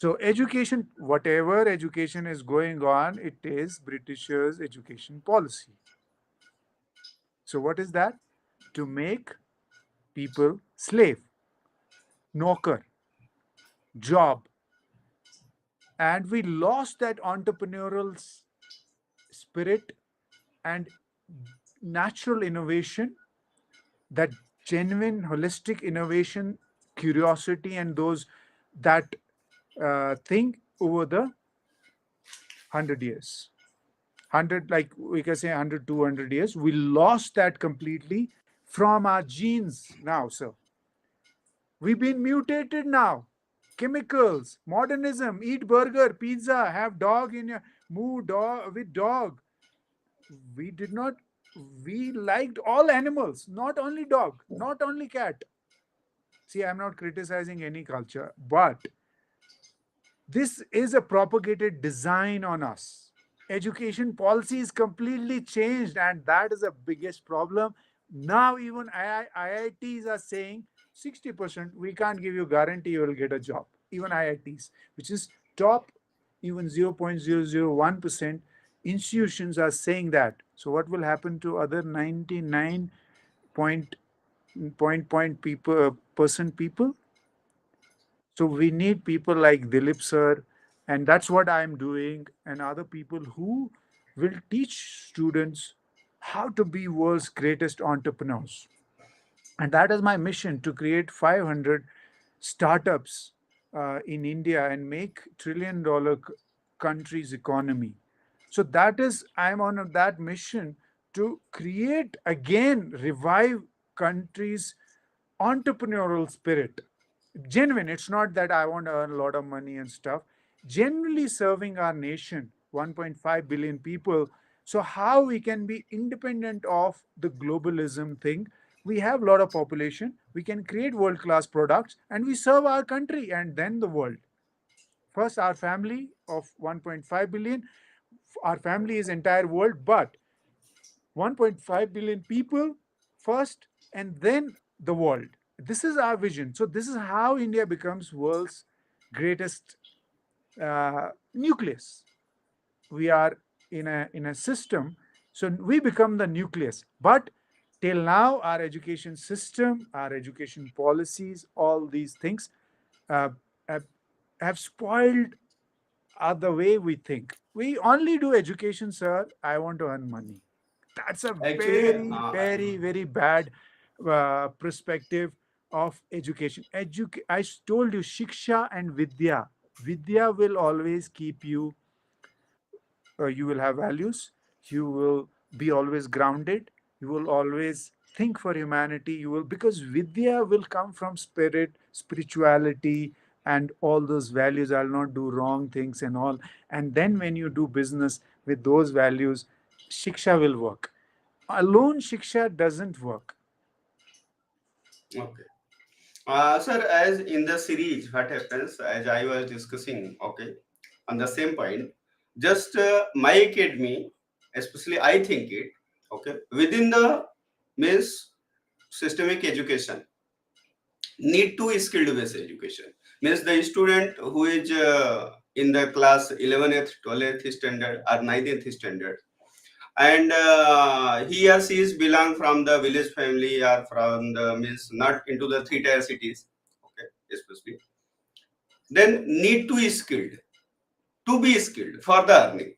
So education, whatever education is going on, it is Britishers' education policy. So what is that? To make people slave, knocker, job. And we lost that entrepreneurial spirit and natural innovation, that genuine holistic innovation, curiosity, and those that thing over the 100 years. 100, like we can say 100, 200 years. We lost that completely from our genes now, sir. We've been mutated now. Chemicals, modernism, eat burger, pizza, have dog in your moo dog with dog. We did not, we liked all animals, not only dog, not only cat. See, I'm not criticizing any culture, but this is a propagated design on us. Education policy is completely changed, and that is the biggest problem. Now, even IITs are saying 60%, we can't give you guarantee you will get a job. Even IITs, which is top, even 0.001% institutions are saying that. So, what will happen to other 99 point people percent people? So we need people like Dilip sir, and that's what I'm doing, and other people who will teach students how to be world's greatest entrepreneurs. And that is my mission, to create 500 startups in India and make trillion-dollar country's economy. So that is, I'm on that mission to create again, revive country's entrepreneurial spirit. Genuine. It's not that I want to earn a lot of money and stuff. Generally serving our nation, 1.5 billion people. So how we can be independent of the globalism thing? We have a lot of population. We can create world class products, and we serve our country and then the world. First, our family of 1.5 billion. Our family is entire world, but 1.5 billion people first, and then the world. This is our vision. So this is how India becomes world's greatest nucleus. We are in a system, so we become the nucleus. But till now, our education system, our education policies, all these things uh, have, have spoiled the way we think. We only do education, sir. I want to earn money. That's a Actually, very, very, very bad perspective of education. I told you, shiksha and vidya. Vidya will always keep you. You will have values. You will be always grounded. You will always think for humanity. You will, because vidya will come from spirit, spirituality, and all those values. I'll not do wrong things and all. And then when you do business with those values, shiksha will work. Alone shiksha doesn't work. okay. Sir, as in the series, what happens, as I was discussing, okay, on the same point, just my academy, especially I think it, okay, within the means systemic education, need to skilled based education. Means the student who is in the class 11th, 12th standard or 9th standard, and he or she is belong from the village family or from the means not into the three tier cities, okay, especially, then need to be skilled for the earning,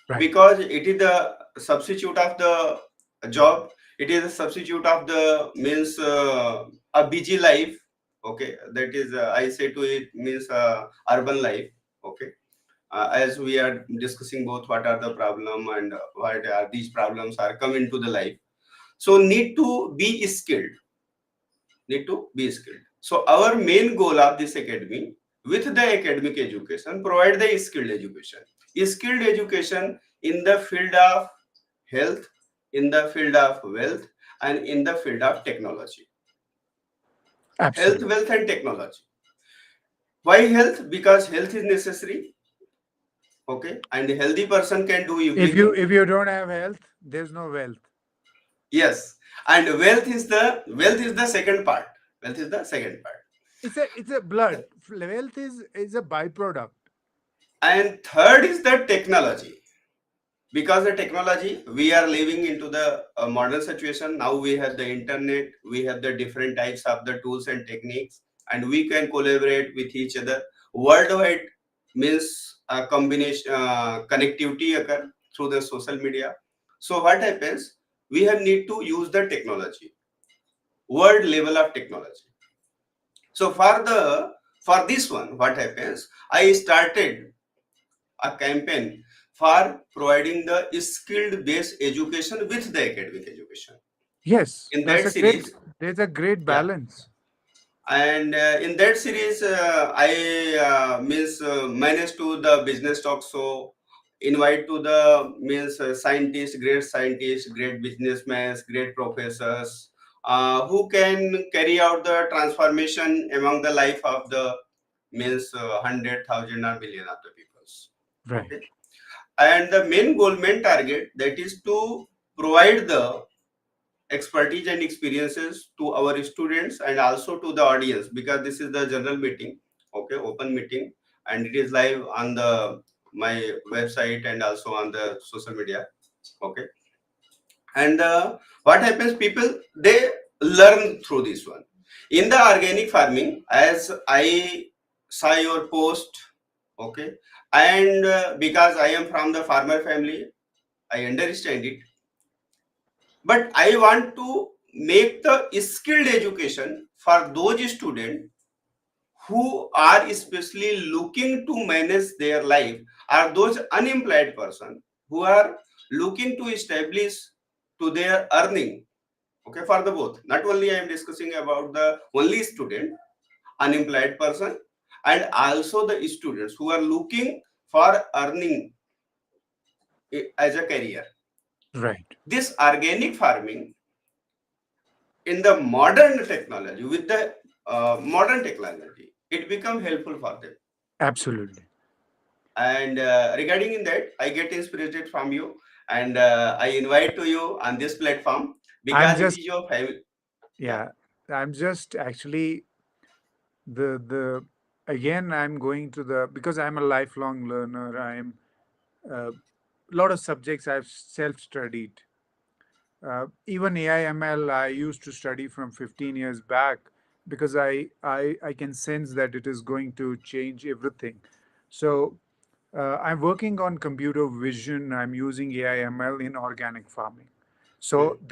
Right. because it is the substitute of the job, it is a substitute of the means a busy life, okay, that is I say to it means urban life, okay. As we are discussing both what are the problem and what are these problems are coming to the life, so need to be skilled. So our main goal of this academy, with the academic education, provide the skilled education. Skilled education in the field of health, in the field of wealth, and in the field of technology. Health, Absolutely. wealth, and technology. Why health? Because health is necessary. Okay, and a healthy person can do If you everything. if you don't have health, there's no wealth. Yes, and wealth is the second part. Wealth is the second part. It's a blood. Wealth is a byproduct. And third is the technology. Because the technology, we are living into the modern situation. Now we have the internet, we have the different types of the tools and techniques, and we can collaborate with each other worldwide. Means a combination connectivity occur through the social media. So what happens, we have need to use the technology, world level of technology. So for this one, what happens, I started a campaign for providing the skilled based education with the academic education. Yes, In that's that a great. series, There's a great yeah, balance. and in that series, I means managed to the business talk show, invite to the means scientists, great scientists, great businessmen, great professors, who can carry out the transformation among the life of the means 100,000 or million of the peoples. Right. Okay, and the main goal, main target, that is to provide the expertise and experiences to our students and also to the audience, because this is the general meeting, okay, open meeting, and it is live on the my website and also on the social media, okay. And what happens, people, they learn through this one. In the organic farming, as I saw your post, okay, and because I am from the farmer family, I understand it, but I want to make the skilled education for those students who are especially looking to manage their life, or those unemployed person who are looking to establish to their earning, okay, for the both. Not only I am discussing about the only student, unemployed person, and also the students who are looking for earning as a career. Right. This organic farming in the modern technology, with the modern technology, it become helpful for them. Absolutely. And regarding in that, I get inspired from you, and I invite to you on this platform I'm because it just is your family. Yeah. yeah. I'm just actually the again I'm going to the because I'm a lifelong learner. I'm a lot of subjects I've self studied. Even AI/ML I used to study from 15 years back because I can sense that it is going to change everything. So I'm working on computer vision. I'm using AI/ML in organic farming. So Mhm.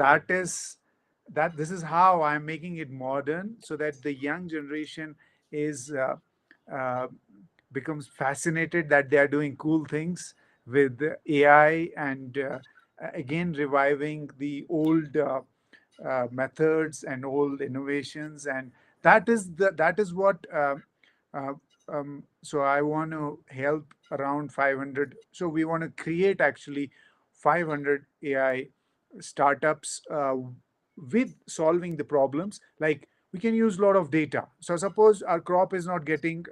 that this is how I'm making it modern so that the young generation is uh, becomes fascinated that they are doing cool things with AI and again reviving the old methods and old innovations, and that is what uh, so I want to help around 500. So we want to create actually 500 AI startups with solving the problems. Like we can use a lot of data. So suppose our crop is not getting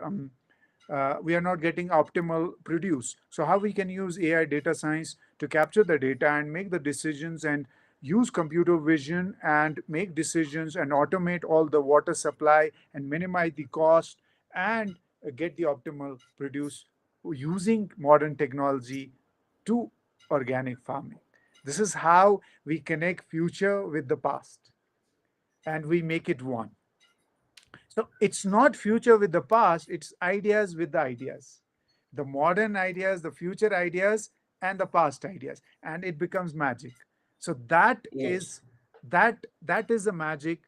we are not getting optimal produce. So how we can use AI data science to capture the data and make the decisions and use computer vision and make decisions and automate all the water supply and minimize the cost and get the optimal produce using modern technology to organic farming. This is how we connect future with the past and we make it one. So it's not future with the past, it's ideas with the ideas. The modern ideas, the future ideas, and the past ideas. And it becomes magic. So Yes. that is the magic,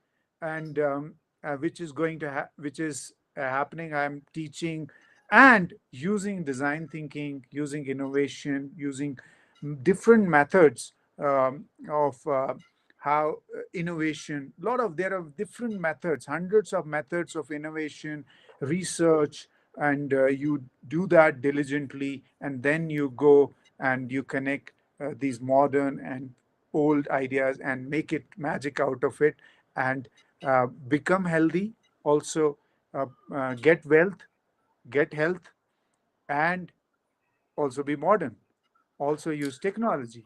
and which is going to which is happening. I'm teaching and using design thinking, using innovation, using different methods of how innovation, a lot of there are different methods, hundreds of methods of innovation research, and you do that diligently and then you go and you connect these modern and old ideas and make it magic out of it, and become healthy also, get wealth, get health, and also be modern, also use technology.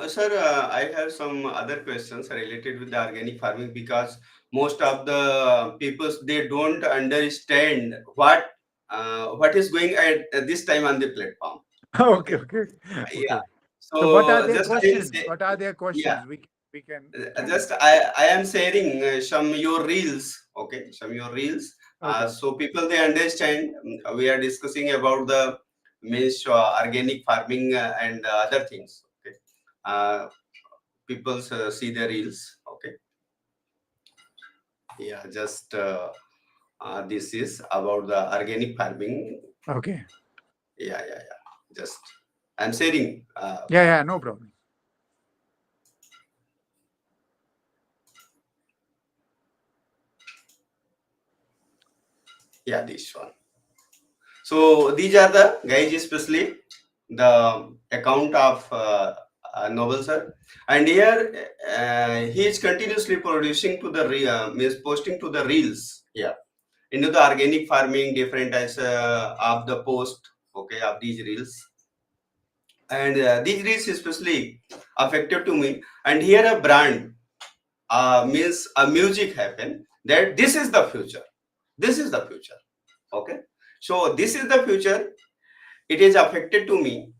Sir, I have some other questions related with the organic farming, because most of the people, they don't understand what is going at this time on the platform. Okay, Okay, okay, yeah. okay. So what are So their just I will questions? say, What are their yeah. questions? We can talk. Just I am sharing some your reels, okay, some your reels, Okay, so people they understand. We are discussing about the means organic farming and other things, okay. People see the reels, okay. Yeah, just this is about the organic farming. okay. Yeah, yeah, yeah. Just I'm sharing. Yeah, yeah, no problem. Yeah, this one. So these are the guys, especially the account of Noble sir, and here he is continuously producing to the means posting to the reels. Yeah, into the organic farming, different types of the post. Okay, of these reels, and these reels especially affected to me. And here a brand means a music happen that this is the future. This is the future. Okay, so this is the future. It is affected to me.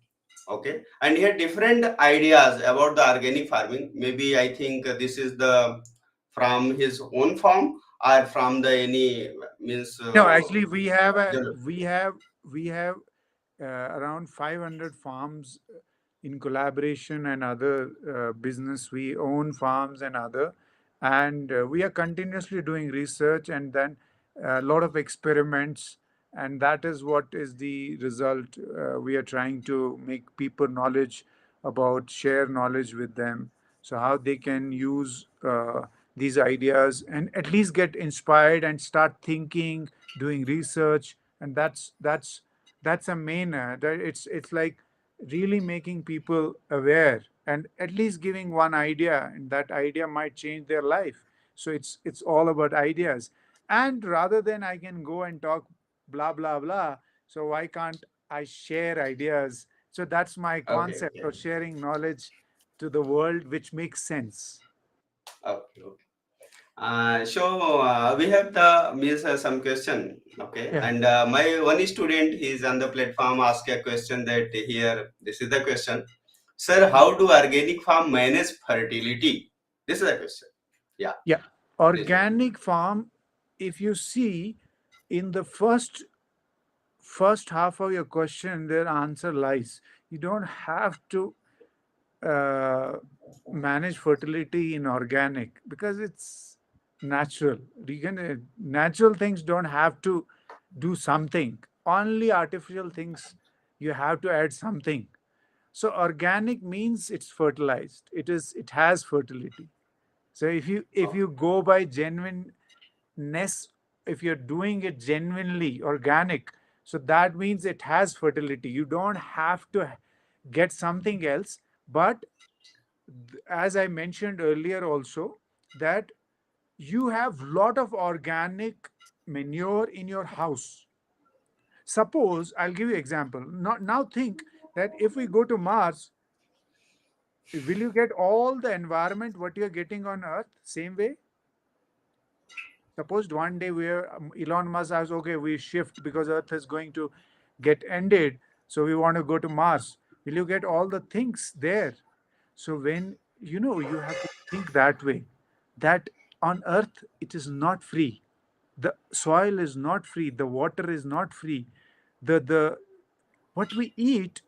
Okay, and he had different ideas about the organic farming. Maybe I think this is the from his own farm or from the any means No, actually, the- we have around 500 farms in collaboration and other business. We own farms and other, and we are continuously doing research and then a lot of experiments, and that is what is the result. We are trying to make people knowledge about, share knowledge with them, so how they can use these ideas and at least get inspired and start thinking, doing research. And that's a main that it's like really making people aware and at least giving one idea, and that idea might change their life. So it's all about ideas. And rather than I can go and talk blah blah blah, so why can't I share ideas? So that's my okay, concept okay, of sharing knowledge to the world, which makes sense. okay, okay. So we have the means some question. Okay, Yeah. and my one student is on the platform ask a question that here this is the question. Sir, how do organic farm manage fertility? This is the question. Yeah, Yeah. please go. Organic farm, if you see in the first half of your question, their answer lies. You don't have to uh, manage fertility in organic because it's natural. Natural things don't have to do something. Only artificial things you have to add something. So organic means it's fertilized. It has fertility. So if you go by genuineness, if you're doing it genuinely organic, so that means it has fertility. You don't have to get something else. But as I mentioned earlier also, that you have lot of organic manure in your house. Suppose I'll give you example. Now think that if we go to Mars, will you get all the environment what you're getting on Earth same way? Suppose one day where Elon Musk says, okay, we shift because Earth is going to get ended, so we want to go to Mars. Will you get all the things there? So when you have to think that way, that on Earth it is not free. The soil is not free. The water is not free. The what we eat.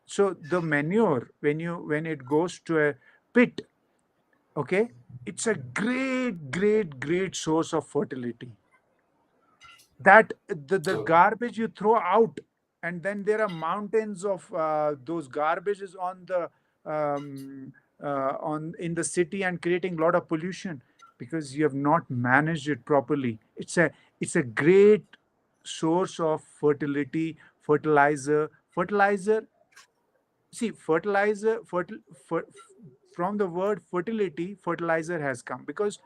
So the manure when it goes to a pit, okay, it's a great source of fertility. That the Okay. garbage you throw out, and then there are mountains of those garbages on the on in the city and creating a lot of pollution because you have not managed it properly. It's a great source of fertility. Fertilizer. See, from the word fertility, fertilizer has come because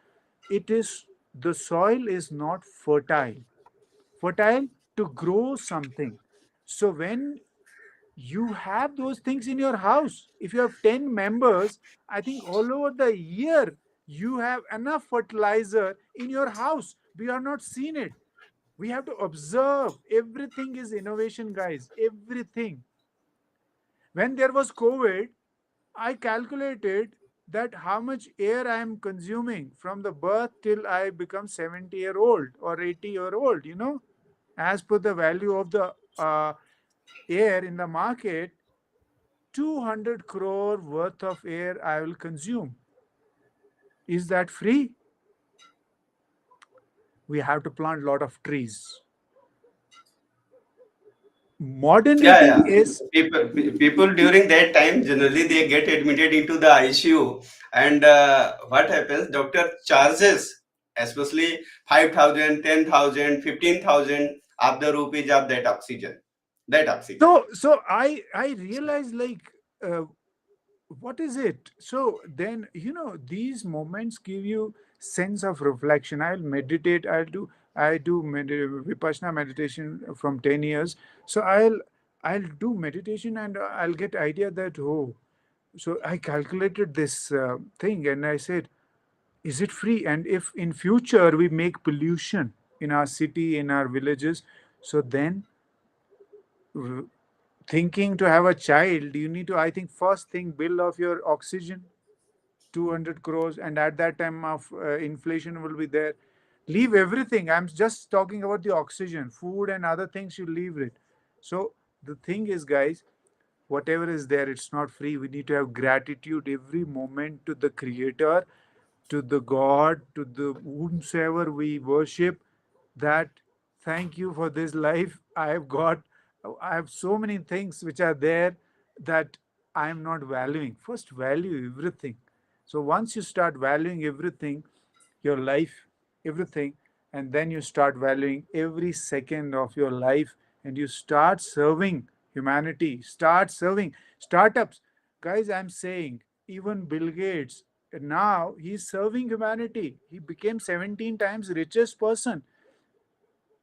it is the soil is not fertile to grow something. So when you have those things in your house, if you have 10 members, I think all over the year you have enough fertilizer in your house. We have not seen it. We have to observe. Everything is innovation, guys. Everything. When there was COVID, I calculated that how much air I am consuming from the birth till I become 70-year-old or 80-year-old, as per the value of the air in the market, 200 crore worth of air I will consume. Is that free? We have to plant a lot of trees. Yeah, Modernity yeah. is. People during that time generally they get admitted into the ICU, and what happens? Doctor charges, especially 5,000, 10,000, 15,000 of the rupees of that oxygen. That oxygen. So I realized, like, uh, what is it? So then, these moments give you sense of reflection. I'll meditate. Vipassana meditation from 10 years. So I'll do meditation, and I'll get idea that, oh, so I calculated this thing, and I said, is it free? And if in future we make pollution in our city, in our villages, so then, thinking to have a child, you need to, I think, first thing, bill of your oxygen, 200 crores, and at that time of inflation will be there. Leave everything. I'm just talking about the oxygen, food and other things, you leave it. So the thing is, guys, whatever is there, it's not free. We need to have gratitude every moment to the creator, to the God, to the whomsoever we worship, that thank you for this life I have got. I have so many things which are there that I am not valuing. First, value everything. So once you start valuing everything, your life, everything, and then you start valuing every second of your life, and you start serving humanity, start serving startups. Guys, I'm saying, even Bill Gates, now he's serving humanity. He became 17 times richest person.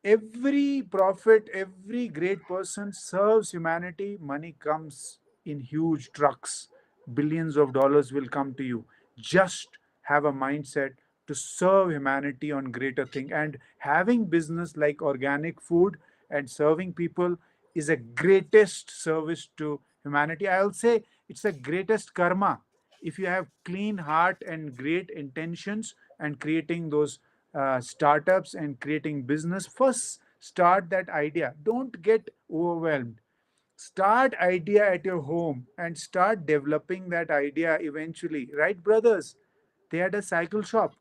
Every prophet, every great person serves humanity. Money comes in huge trucks. Billions of dollars will come to you. Just have a mindset to serve humanity on greater thing. And having business like organic food and serving people is a greatest service to humanity. I'll say it's the greatest karma. If you have clean heart and great intentions and creating those startups and creating business, first start that idea. Don't get overwhelmed. Start idea at your home and start developing that idea eventually. Right, brothers? They had a cycle shop.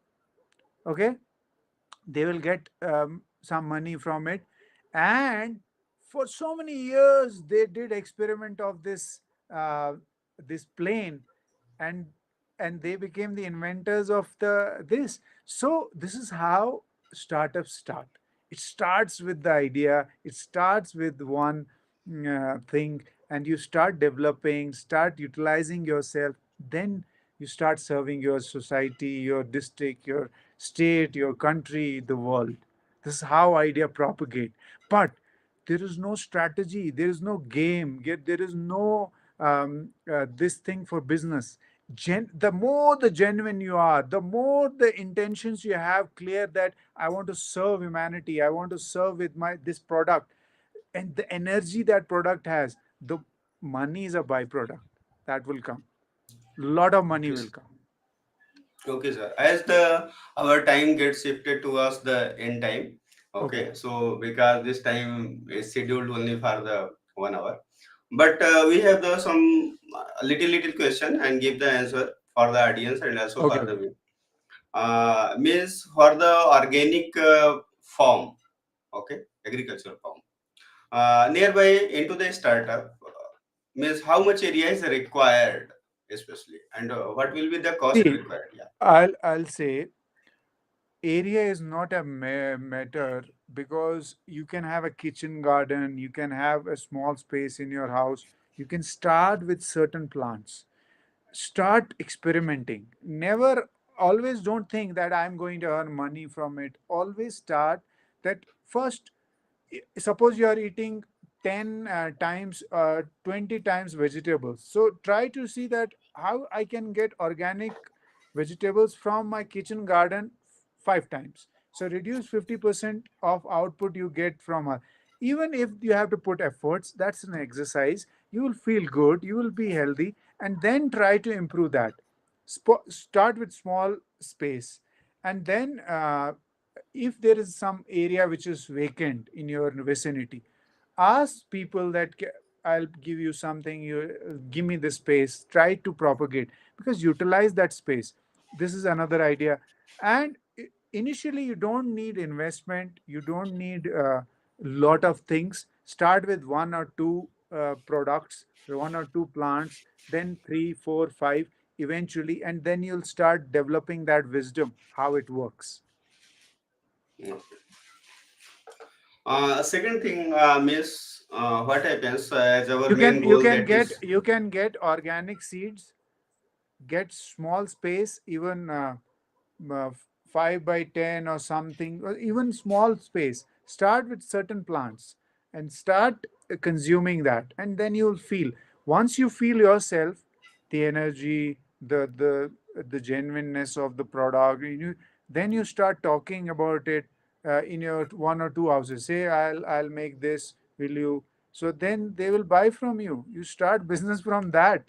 Okay, they will get some money from it, and for so many years they did experiment of this plane, and they became the inventors of this. So this is how startups start. It starts with the idea, it starts with one thing, and you start developing, start utilizing yourself, then you start serving your society, your district, your state, your country, the world. This is how idea propagate. But there is no strategy, there is no game, yet there is no this thing for business. The more the genuine you are, the more the intentions you have clear, that I want to serve humanity, I want to serve with my this product, and the energy that product has, the money is a byproduct that will come. Lot of money Okay, will come. okay, sir. As the our time gets shifted towards the end time. Okay. Okay, so because this time is scheduled only for the 1 hour, but we have the some little question and give the answer for the audience and also Okay. for the Okay. view. Means for the organic farm, okay, agricultural farm. Nearby into the startup, means how much area is required, especially, and what will be the cost See, required? Yeah. I'll say area is not a matter, because you can have a kitchen garden, you can have a small space in your house, you can start with certain plants. Start experimenting. Never, always don't think that I'm going to earn money from it. Always start that first. Suppose you are eating 10 times 20 times vegetables, so try to see that how I can get organic vegetables from my kitchen garden 5 times. So reduce 50% of output you get from her. Even if you have to put efforts, that's an exercise. You will feel good, you will be healthy, and then try to improve that. Start with small space, and then if there is some area which is vacant in your vicinity, ask people that, I'll give you something, you give me the space, try to propagate, because utilize that space. This is another idea. And initially you don't need investment, you don't need a lot of things. Start with one or two products, one or two plants, then three, four, five, eventually, and then you'll start developing that wisdom how it works. Okay. Second thing, Miss, what happens as our You main can you goal can that get is you can get organic seeds, get small space, even 5 by 10 or something, or even small space. Start with certain plants and start consuming that, and then you'll feel, once you feel yourself, the energy, the genuineness of the product, then you start talking about it in your one or two houses. Say, I'll make this, will you? So then they will buy from you. You start business from that.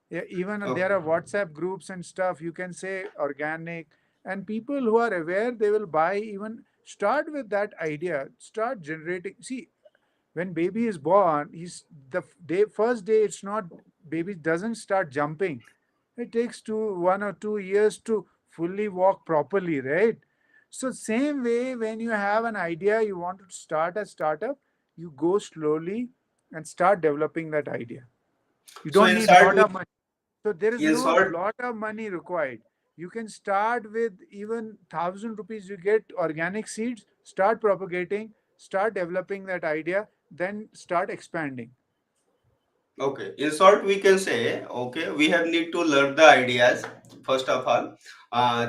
Yeah, even there okay. are WhatsApp groups and stuff. You can say organic, and people who are aware, they will buy. Even start with that idea. Start generating. See, when baby is born, he's the day first day. It's not, baby doesn't start jumping. It takes 1 or 2 years to fully walk properly, right? So same way, when you have an idea, you want to start a startup, you go slowly and start developing that idea. You So don't in need short, lot of money. So there is in no short, lot of money required. You can start with even 1,000 rupees. You get organic seeds, start propagating, start developing that idea, then start expanding. okay. In short, we can say, okay, we have need to learn the ideas first of all,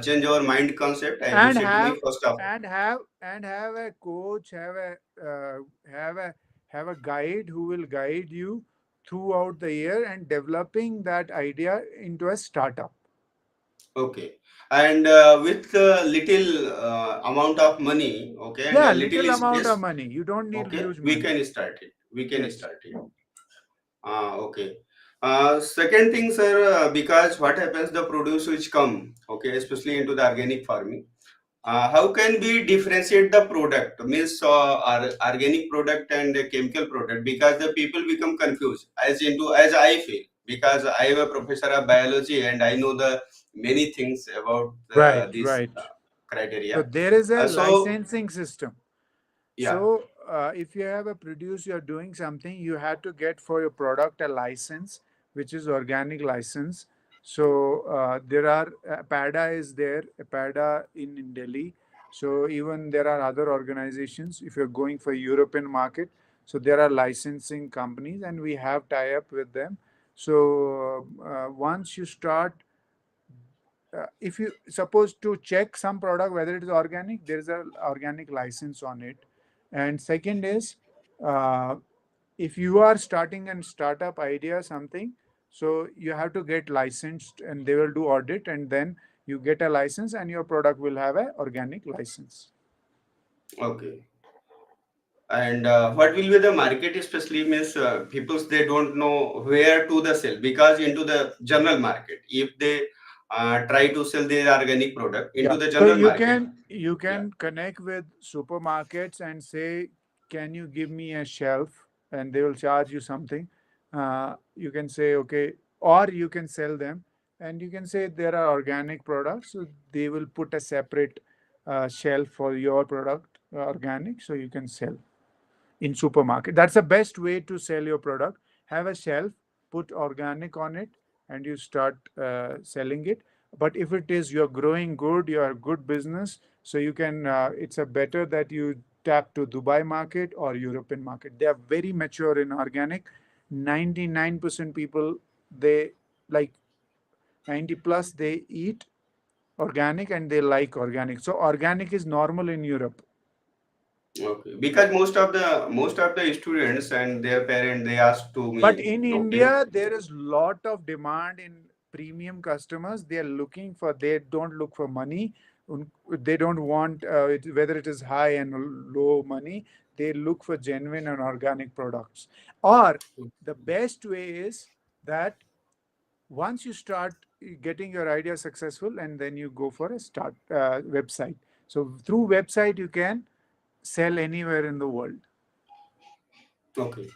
change our mind concept as you And said to me have first of all. and have a coach, have a have a guide who will guide you throughout the year and developing that idea into a startup. Okay, and with little amount of money, okay, and Yeah, a little little amount of space, money. You don't need okay, huge we money. can start it. We can Yes. start it. Okay. Second thing, sir, because what happens the produce which come, okay, especially into the organic farming. How can we differentiate the product, means organic product and a chemical product? Because the people become confused as I feel, because I am a professor of biology and I know the many things about Right, this right. So criteria. there is a So licensing system. yeah, So if you have a produce, you're doing something, you have to get for your product a license, which is organic license. So there are PADA is there, PADA in Delhi. So even there are other organizations. If you're going for European market, so there are licensing companies, and we have tie up with them. So once you start, if you suppose to check some product whether it is organic, there is a organic license on it. And second is, uh, if you are starting a startup idea something, so you have to get licensed and they will do audit, and then you get a license and your product will have a organic license. okay. And what will be the market, especially means peoples they don't know where to the sell, because into the general market, if they try to sell their organic product into Yeah. the So general market, you yeah, can connect with supermarkets and say, can you give me a shelf? And they will charge you something. You can say, okay, or you can sell them, and you can say there are organic products. So they will put a separate shelf for your product, organic, so you can sell in supermarket. That's the best way to sell your product. Have a shelf, put organic on it, and you start selling it. But if it is you're growing good, you're a good business, so you can, it's a better that you tap to Dubai market or European market. They are very mature in organic. 99% people, they like 90 plus, they eat organic and they like organic. So organic is normal in Europe. okay, because most of the students and their parents they ask to But me, in okay, India, there is lot of demand in premium customers. They are looking for. They don't look for money. They don't want whether it is high and low money. They look for genuine and organic products. Or the best way is that once you start getting your idea successful, and then you go for a start website. So through website, you can sell anywhere in the world. okay.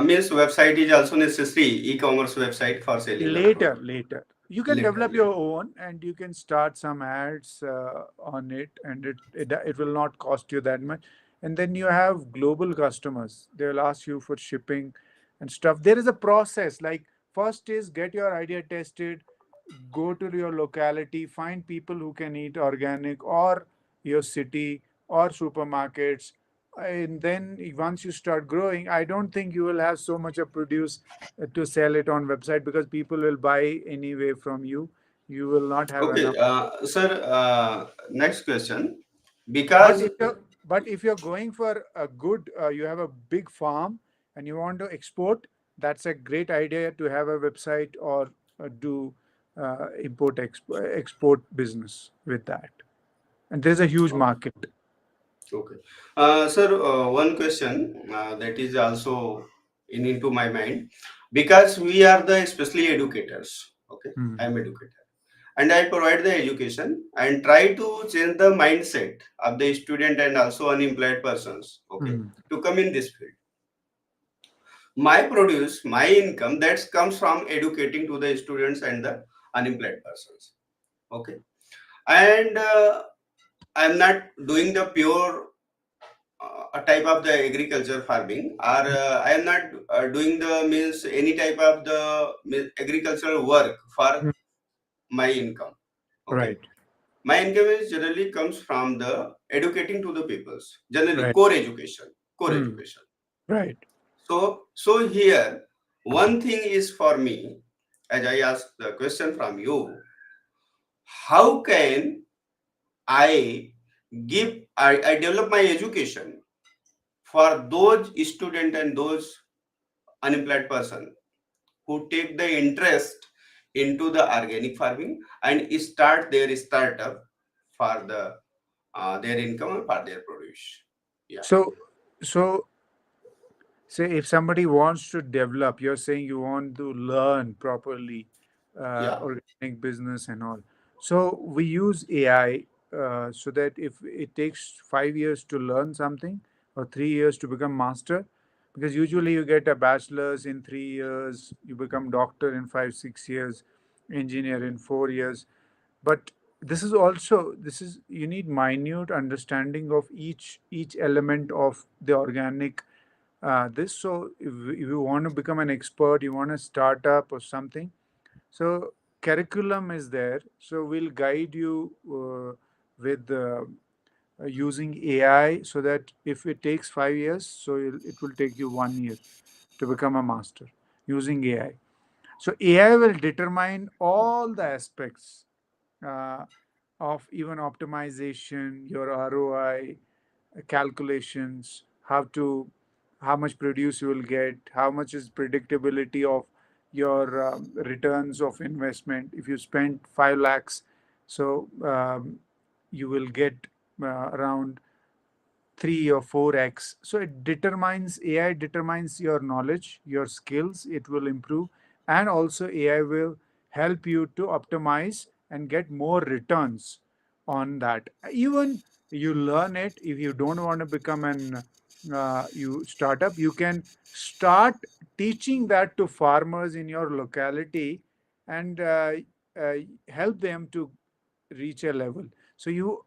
Means website is also necessary, e-commerce website for selling the Later, product. later. You can Later, develop later. your own, and you can start some ads on it, and it will not cost you that much. and then you have global customers. They will ask you for shipping and stuff. There is a process. Like, first is get your idea tested, go to your locality, find people who can eat organic, or your city or supermarkets. And then once you start growing, I don't think you will have so much of produce to sell it on website, because people will buy anyway from you. You will not have Okay, enough. sir. Next question. But Because if you're going for a good, you have a big farm and you want to export, that's a great idea to have a website, or do export business with that. And there's a huge okay, market. okay. Sir, one question that is also into my mind, because we are the especially educators. Okay, I Hmm. am educator and I provide the education and try to change the mindset of the student and also unemployed persons. Okay, Hmm. to come in this field. My produce, my income that comes from educating to the students and the unemployed persons. Okay, and I'm not doing the pure a type of the agriculture farming, or I am not doing the means any type of the agricultural work for Hmm. my income. Okay, Right. my income is generally comes from the educating to the peoples. Generally, Right. core education, core Hmm. education. Right. So here, one thing is for me, as I ask the question from you, how can I I develop my education for those student and those unemployed person who take the interest into the organic farming and start their startup for their income and for their produce. Yeah, So say if somebody wants to develop, you're saying you want to learn properly yeah, organic business and all. So we use AI, so that if it takes 5 years to learn something, or 3 years to become master, because usually you get a bachelor's in 3 years, you become doctor in 5 6 years, engineer in 4 years. But this is, you need minute understanding of each element of the organic, this. So if you want to become an expert, you want to start up or something, so curriculum is there. So we'll guide you with using AI, so that if it takes 5 years, so it will take you 1 year to become a master using AI. So AI will determine all the aspects uh, of even optimization, your ROI, calculations, how much produce you will get, how much is predictability of your returns of investment. If you spend 5 lakhs, so you will get around 3 or 4x. So it determines, AI determines your knowledge, your skills, it will improve. And also, AI will help you to optimize and get more returns on that. Even you learn it, if you don't want to become an you startup, you can start teaching that to farmers in your locality, and uh, help them to reach a level. So you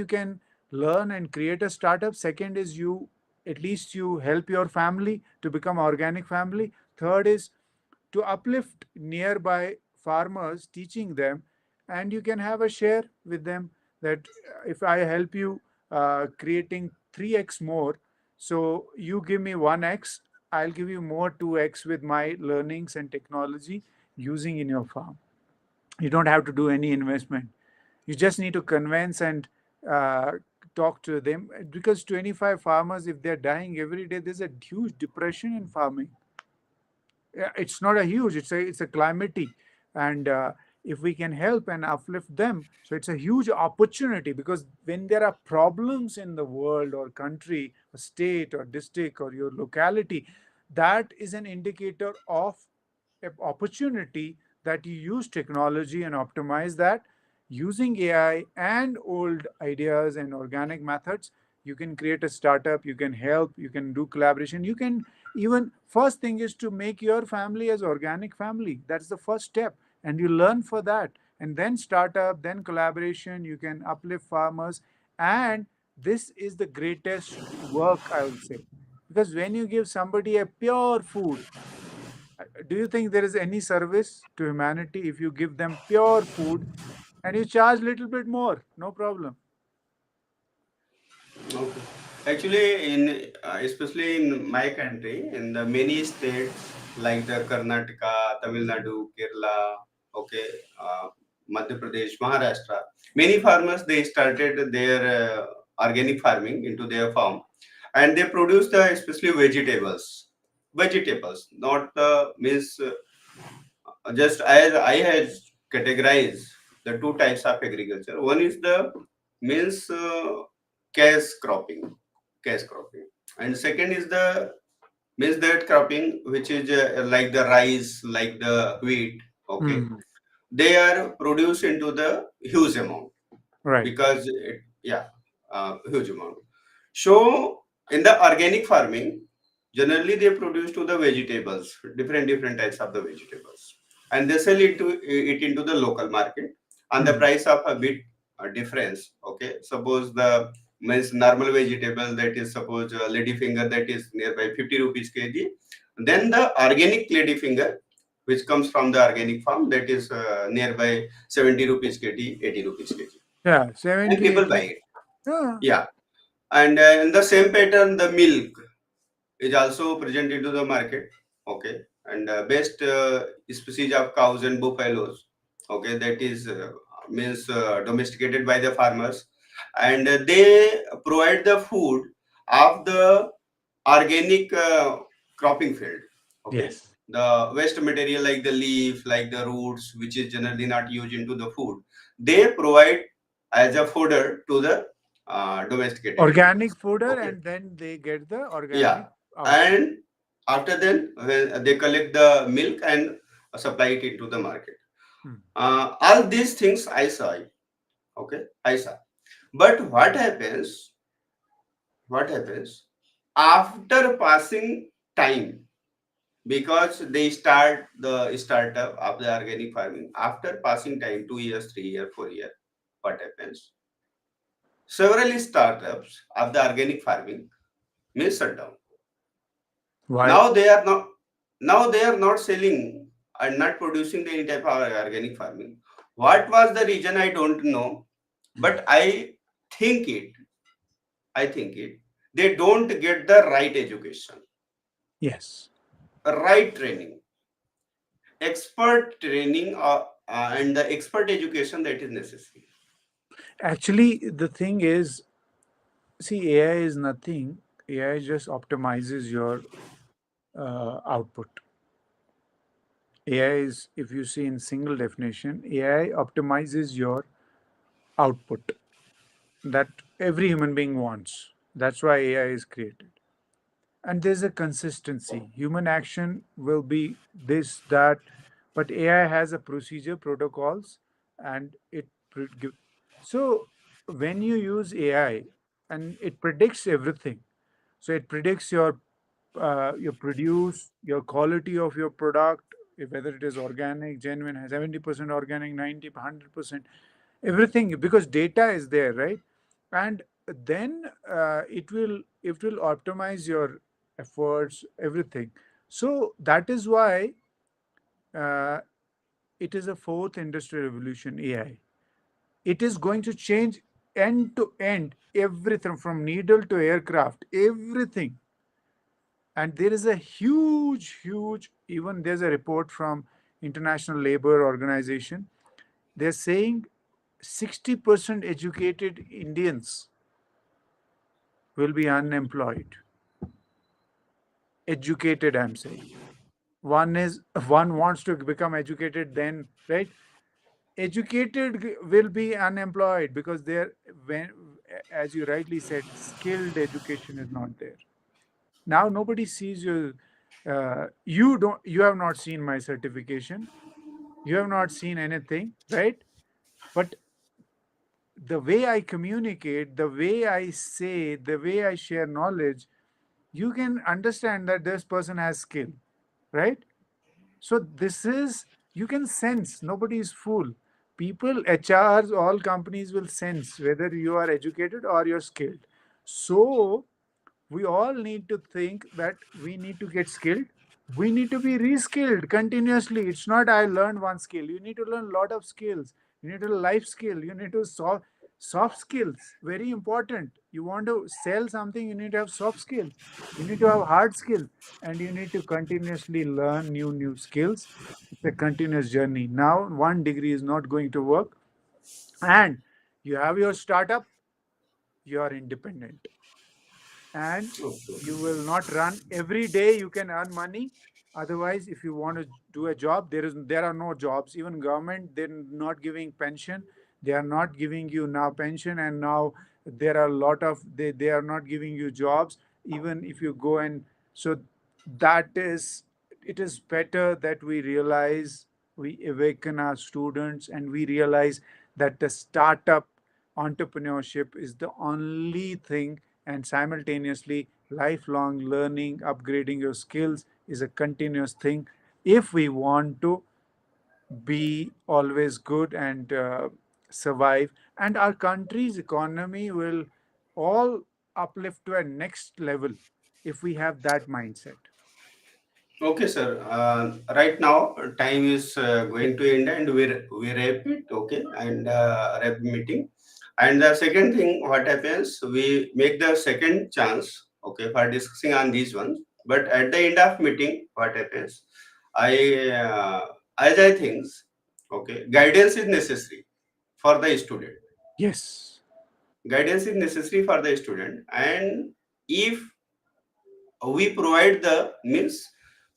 can learn and create a startup. Second is, you at least you help your family to become organic family. Third is to uplift nearby farmers, teaching them, and you can have a share with them, that if I help you creating 3x more, so you give me 1x, I'll give you more 2x with my learnings and technology using in your farm. You don't have to do any investment. You just need to convince and uh, talk to them, because 25 farmers, if they're dying every day, there's a huge depression in farming. Yeah, it's not a huge, it's a calamity. And if we can help and uplift them, so it's a huge opportunity, because when there are problems in the world or country or state or district or your locality, that is an indicator of an opportunity, that you use technology and optimize that using AI and old ideas and organic methods. You can create a startup, you can help, you can do collaboration, you can even, first thing is to make your family as organic family. That's the first step, and you learn for that, and then startup, then collaboration. You can uplift farmers, and This is the greatest work, I will say. Because when you give somebody a pure food, do you think there is any service to humanity if you give them pure food and you charge little bit more? No problem. Okay. Actually, in especially in my country, in the many states like the Karnataka, Tamil Nadu, Kerala, okay, Madhya Pradesh, Maharashtra, many farmers they started their organic farming into their farm, and they produce the especially vegetables, not means just as I had categorized the two types of agriculture. One is the means cash cropping, cash cropping, and second is the means that cropping which is like the rice, like the wheat. Okay, Hmm. they are produced into the huge amount Right. because yeah, huge amount. So in the organic farming, generally they produce to the vegetables, different types of the vegetables, and they sell it into the local market, and the Hmm. price of a bit difference. Okay, suppose the means normal vegetable that is suppose lady finger that is nearby 50 rupees kg, then the organic lady finger which comes from the organic farm that is nearby 70 rupees kg, 80 rupees kg, Yeah, and 70, people buy 80. it. Yeah. Yeah, and in the same pattern, the milk is also present into the market. Okay, and best species of cows and buffaloes. Okay, that is means domesticated by the farmers, and they provide the food of the organic cropping field. Okay, Yes. the waste material like the leaf, like the roots, which is generally not used into the food, they provide as a fodder to the domesticated Organic animals. fooder, Okay, and then they get the yeah, organic output. and after then when they collect the milk and supply it into the market. Hmm. All these things I saw. Okay, I saw. But what happens after passing time, because they start the startup of the organic farming after passing time, 2 years, 3 years, 4 years, what happens, several startups of the organic farming may shut down. Why? Now they are not, now they are not selling and not producing any type of organic farming. What was the reason, I don't know, but think it I think it they don't get the right education, Yes. right training, expert training, and the expert education that is necessary. Actually, the thing is, see, AI is nothing. AI just optimizes your output. AI is, if you see in single definition, AI optimizes your output that every human being wants. That's why AI is created. And there's a consistency. Human action will be this, that, but AI has a procedure, protocols, and give. So when you use AI, and it predicts everything, so it predicts your produce, your quality of your product, whether it is organic, genuine, 70% organic, 90, 100%, everything, because data is there, right? And then it will optimize your efforts, everything. So that is why uh, it is a fourth industrial revolution, AI. It is going to change end to end everything from needle to aircraft, everything. And there is a huge, even there's a report from International Labor Organization. They're saying 60% educated Indians will be unemployed. Educated, I'm saying. One wants to become educated, then, right? Educated will be unemployed because they're, when, as you rightly said, skilled education is not there. Now nobody sees you. You have not seen my certification. You have not seen anything, right? But the way I communicate, the way I say, the way I share knowledge, you can understand that this person has skill, right? So this is, you can sense, nobody is fool. People, HRs, all companies will sense whether you are educated or you're skilled. So we all need to think that we need to get skilled. We need to be reskilled continuously. It's not I learned one skill. You need to learn a lot of skills. You need to life skill. You need to soft skills. Very important. You want to sell something, you need to have soft skills. You need to have hard skills. And you need to continuously learn new skills. It's a continuous journey. Now, one degree is not going to work. And you have your startup, you are independent, and you Okay. will not run every day. You can earn money. Otherwise, if you want to do a job, there are no jobs. Even government, they're not giving pension. They are not giving you now pension, and now there are a lot of they are not giving you jobs. Even if you go, and so that is, it is better that we realize, we awaken our students, and we realize that the startup entrepreneurship is the only thing, and simultaneously lifelong learning, upgrading your skills is a continuous thing if we want to be always good and survive. And our country's economy will all uplift to a next level if we have that mindset. Okay, sir. Right now, time is going to end, and we wrap it. Okay, and wrap meeting. And the second thing, what happens? We make the second chance. Okay, for discussing on these ones. But at the end of meeting, what happens? I as I think, okay, guidance is necessary for the student. Yes. Guidance is necessary for the student, and if we provide the means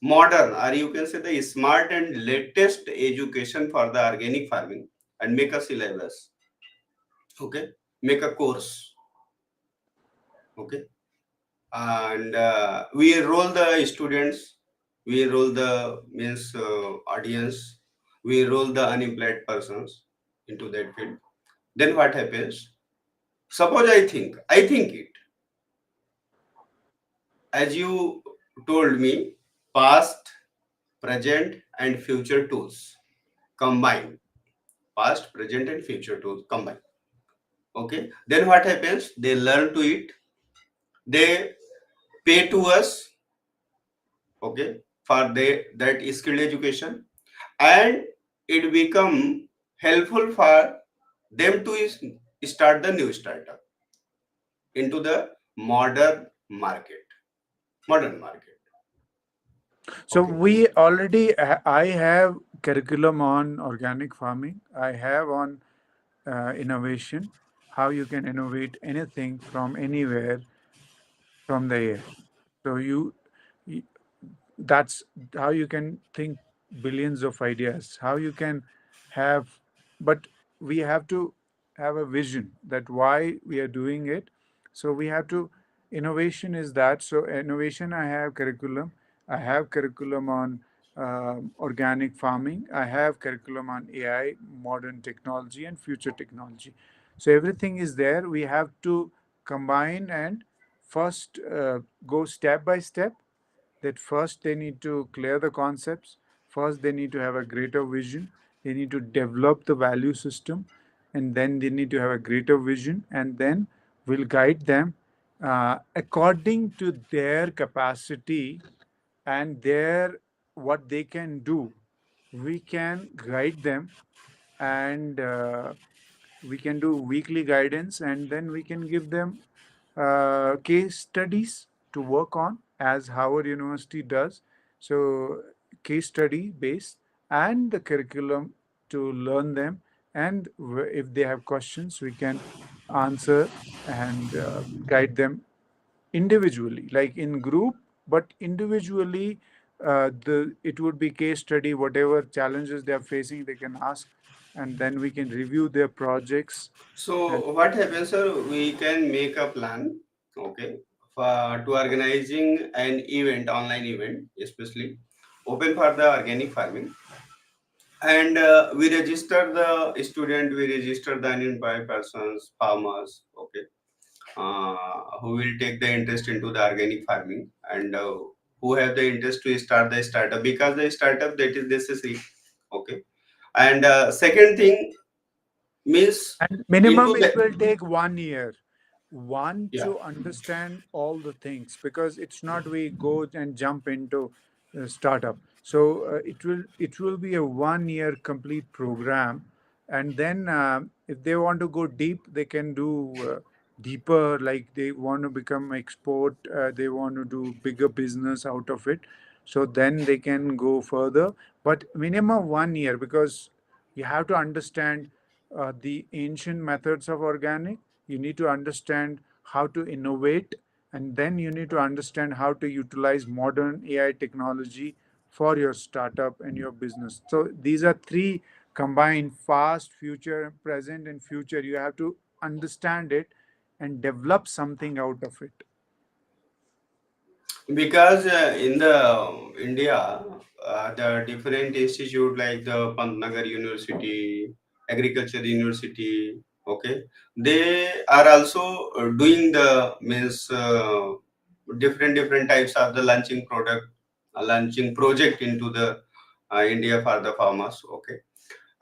modern, or you can say the smart and latest education for the organic farming, and make a syllabus, okay, make a course, okay, and we enroll the students, we enroll the means audience, we enroll the unemployed persons into that field. Then what happens? Suppose I think it, as you told me, past, present, and future tools combined. Past, present, and future tools combined. Okay. Then what happens? They learn to it. They pay to us. Okay. For that skilled education, and it become helpful for them to start the new startup into the modern market. Modern market. So Okay. we already, I have curriculum on organic farming. I have on innovation, how you can innovate anything from anywhere from the air. So you that's how you can think billions of ideas, how you can have, but we have to have a vision that why we are doing it. So we have to, innovation is that. So innovation, I have curriculum. I have curriculum on organic farming. I have curriculum on AI, modern technology, and future technology. So everything is there. We have to combine and first go step by step. That first they need to clear the concepts. First they need to have a greater vision. They need to develop the value system, and then they need to have a greater vision, and then we'll guide them according to their capacity and their what they can do. We can guide them, and we can do weekly guidance, and then we can give them case studies to work on, as Harvard University does. So, case study based, and the curriculum to learn them. And if they have questions, we can answer and guide them individually, like in group, but individually. The it would be case study, whatever challenges they are facing, they can ask, and then we can review their projects. And So what happens, sir? We can make a plan, okay, for to organizing an event, online event, especially open for the organic farming, and we register the student, we register the unemployed persons, farmers, okay, who will take the interest into the organic farming, and who have the interest to start the startup, because the startup that is necessary, okay. And second thing means and minimum into it the will take 1 year. want Yeah. to understand all the things, because it's not we go and jump into a startup. So it will be a 1 year complete program, and then if they want to go deep, they can do deeper. Like they want to become export, they want to do bigger business out of it. So then they can go further, but minimum 1 year, because you have to understand the ancient methods of organic. You need to understand how to innovate, and then you need to understand how to utilize modern AI technology for your startup and your business. So these are three combined: fast, future, present, and future. You have to understand it and develop something out of it. Because in the India, the different institute like the Pantnagar University, Agriculture University, okay, they are also doing the means different types of the launching product, launching project into the India for the farmers, okay,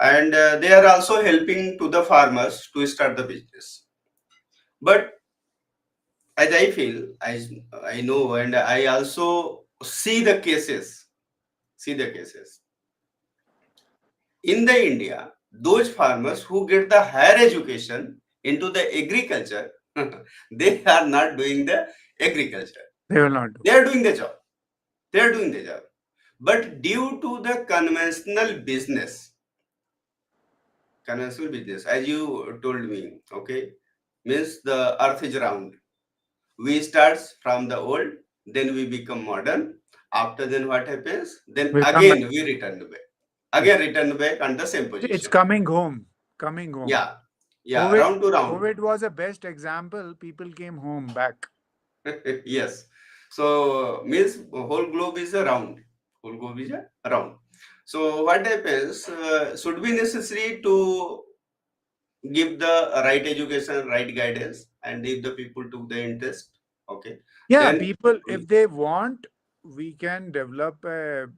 and they are also helping to the farmers to start the business. But as I feel, I know, and I also see the cases in the India. Those farmers who get the higher education into the agriculture, they are not doing the agriculture. They will not do. They are doing the job. They are doing the job. But due to the conventional business, as you told me, okay, means the earth is round. We starts from the old, then we become modern. After then what happens? Then We'll come back. again we return back. Yes. Again return back on the same It's position. coming home. Coming home. Yeah, yeah, COVID, round to round. COVID was a best example. People came home back. Yes. So means whole globe is a round. Whole globe is a round. So what happens? Should be necessary to give the right education, right guidance, and if the people took the interest, okay, Yeah, then people, if we, they want, we can develop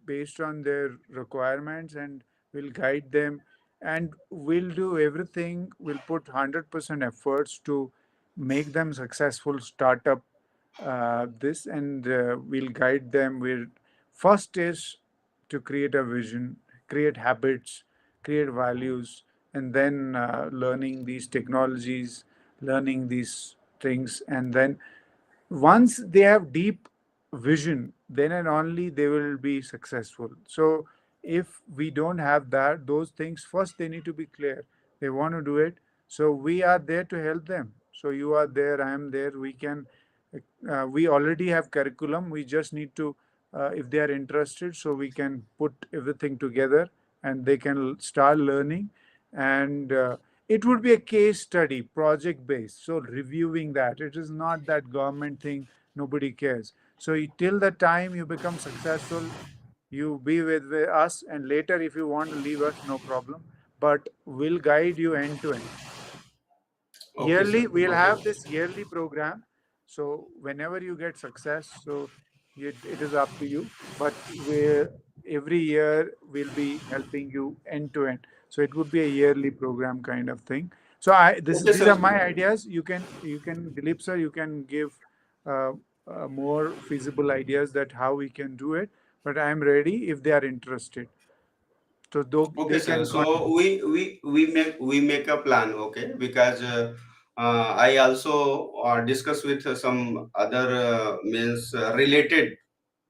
based on their requirements, and we'll guide them, and we'll do everything. We'll put 100% efforts to make them successful startup this, and we'll guide them. We'll first is to create a vision, create habits, create values, and then learning these technologies, learning these things, and then once they have deep vision, then and only they will be successful. So if we don't have that, those things, first they need to be clear they want to do it. So we are there to help them. So you are there, I am there. We can we already have curriculum. We just need to if they are interested, so we can put everything together, and they can start learning. And it would be a case study, project based, so reviewing that. It is not that government thing, nobody cares. So till the time you become successful, you be with us, and later if you want to leave us, no problem, but we'll guide you end to end. okay, Yearly, sir. we'll Okay. have this yearly program. So whenever you get success, so it is up to you, but we every year we'll be helping you end to end. So it would be a yearly program kind of thing. So Okay, these sir. are my ideas. You can Dilip sir, you can give uh, more feasible ideas that how we can do it, but I'm ready if they are interested, so Okay, they sir. can So contribute. we make a plan, okay? Because I also discuss with some other means related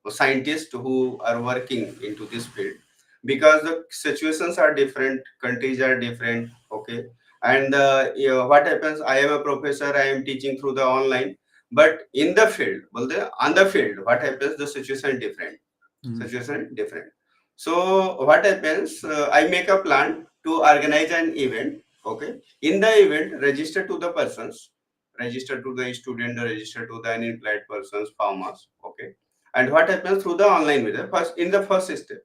scientists who are working into this field, because the situations are different, countries are different, okay, and what happens, I am a professor, I am teaching through the online, but in the field, well, on the field, what happens, the Mhm. situation different. So what happens, I make a plan to organize an event, okay, in the event register to the persons, register to the student, register to the unemployed persons, farmers, okay. And what happens through the online method? First, in the first step,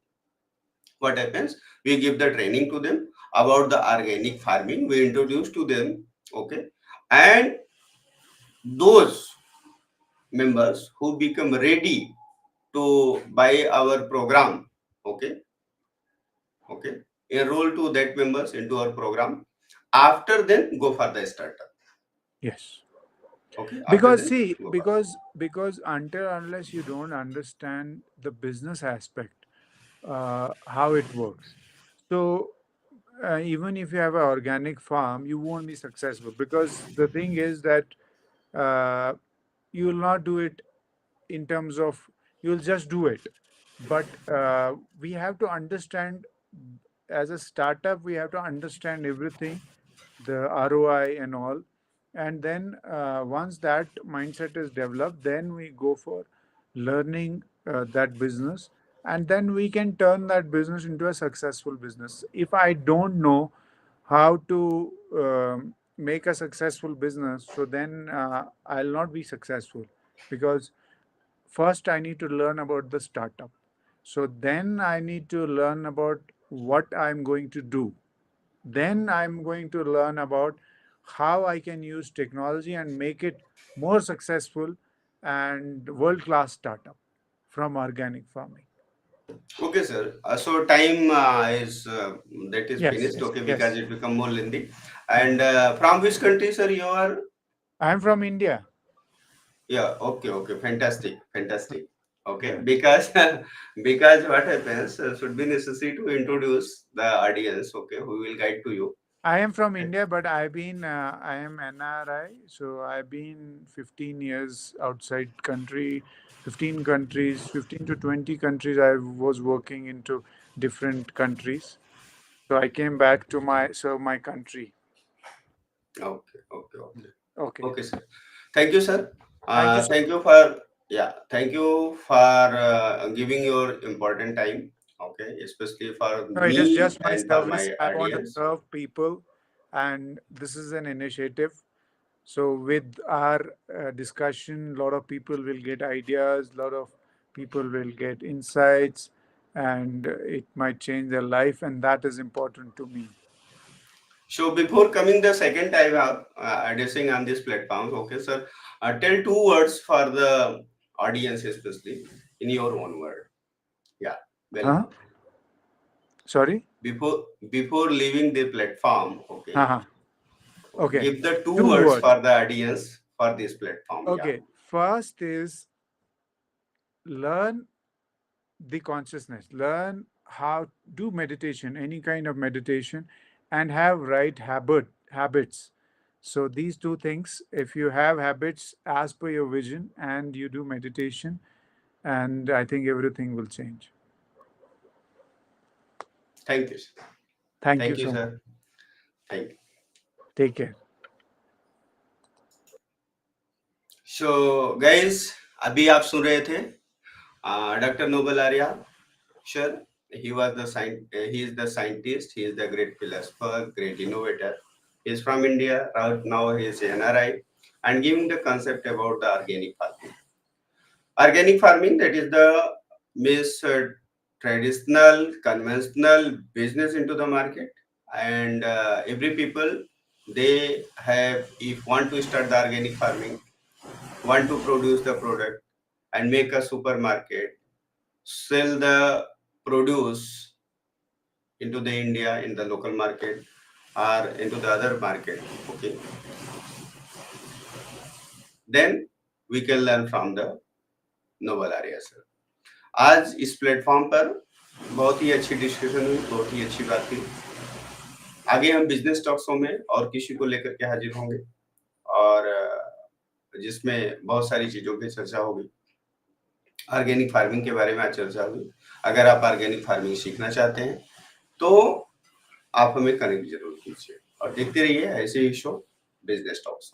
what happens? We give the training to them about the organic farming. We introduce to them, okay, and those members who become ready to buy our program, okay, okay, enroll to that members into our program. After then, go for the startup. Yes. Okay, after Because this, see, Gopal. because until unless you don't understand the business aspect, how it works, so even if you have an organic farm, you won't be successful, because the thing is that uh, you will not do it in terms of, you'll just do it. But we have to understand, as a startup, we have to understand everything, the ROI and all. And then once that mindset is developed, then we go for learning that business, and then we can turn that business into a successful business. If I don't know how to make a successful business, so then I'll not be successful, because first I need to learn about the startup. So then I need to learn about what I'm going to do. Then I'm going to learn about how I can use technology and make it more successful and world class startup from organic farming. Okay, sir. So time is that is Yes, finished. yes, Okay, because yes. it become more lengthy. Uh, And from which country, sir? You are? I'm from India. Yeah. Okay. Okay. Fantastic. Fantastic. Okay. Yeah. Because because what happens should be necessary to introduce the audience. Okay, who will guide to you. I am from India, but I am NRI, so I've been 15 years outside country, 15 countries, 15 to 20 countries. I was working into different countries. So I came back to my country. Okay. Okay. Okay. Okay. Okay, sir. Thank you, sir. Thank you so Thank you for, yeah. Thank you for giving your important time. Okay, especially for No, it is me just my and for service. my I want to audience. serve people, and this is an initiative. So, with our discussion, a lot of people will get ideas, a lot of people will get insights, and it might change their life, and that is important to me. So before coming the second time addressing on this platform, okay, sir, tell two words for the audience, especially in your own word. Yeah, well, Huh? Sorry? before leaving the platform, okay, Uh-huh. Okay. give the two Two words words. for the audience for this platform. Yeah. Okay. First is learn the consciousness, learn how do meditation, any kind of meditation, and have right habits. So these two things, if you have habits as per your vision and you do meditation, and I think everything will change. Thank you, sir. Thank you Thank you, so much. sir. Thank you. Take care. So guys, अभी आप सुन रहे थे doctor Noble Arya sir. He was the he is the scientist, he is the great philosopher, great innovator. He is from India. Right now he is NRI and giving the concept about the organic farming. Organic farming, that is the means traditional, conventional business into the market, and every people they have, if want to start the organic farming, want to produce the product and make a supermarket, sell the produce into the India in the local market or into the other market. Okay, then we can learn from the noble Arya sir. आज इस platform पर बहुत ही अच्छी discussion हुई, बहुत ही अच्छी बात हुई. आगे हम बिजनेस टॉक शो में और किसी को लेकर के हाजिर होंगे, और जिसमें बहुत सारी चीजों की चर्चा होगी. ऑर्गेनिक फार्मिंग के बारे में आज चर्चा हुई. अगर आप ऑर्गेनिक फार्मिंग सीखना चाहते हैं तो आप हमें कनेक्ट जरूर कीजिए और देखते रहिए ऐसे ही शो बिजनेस टॉक्स.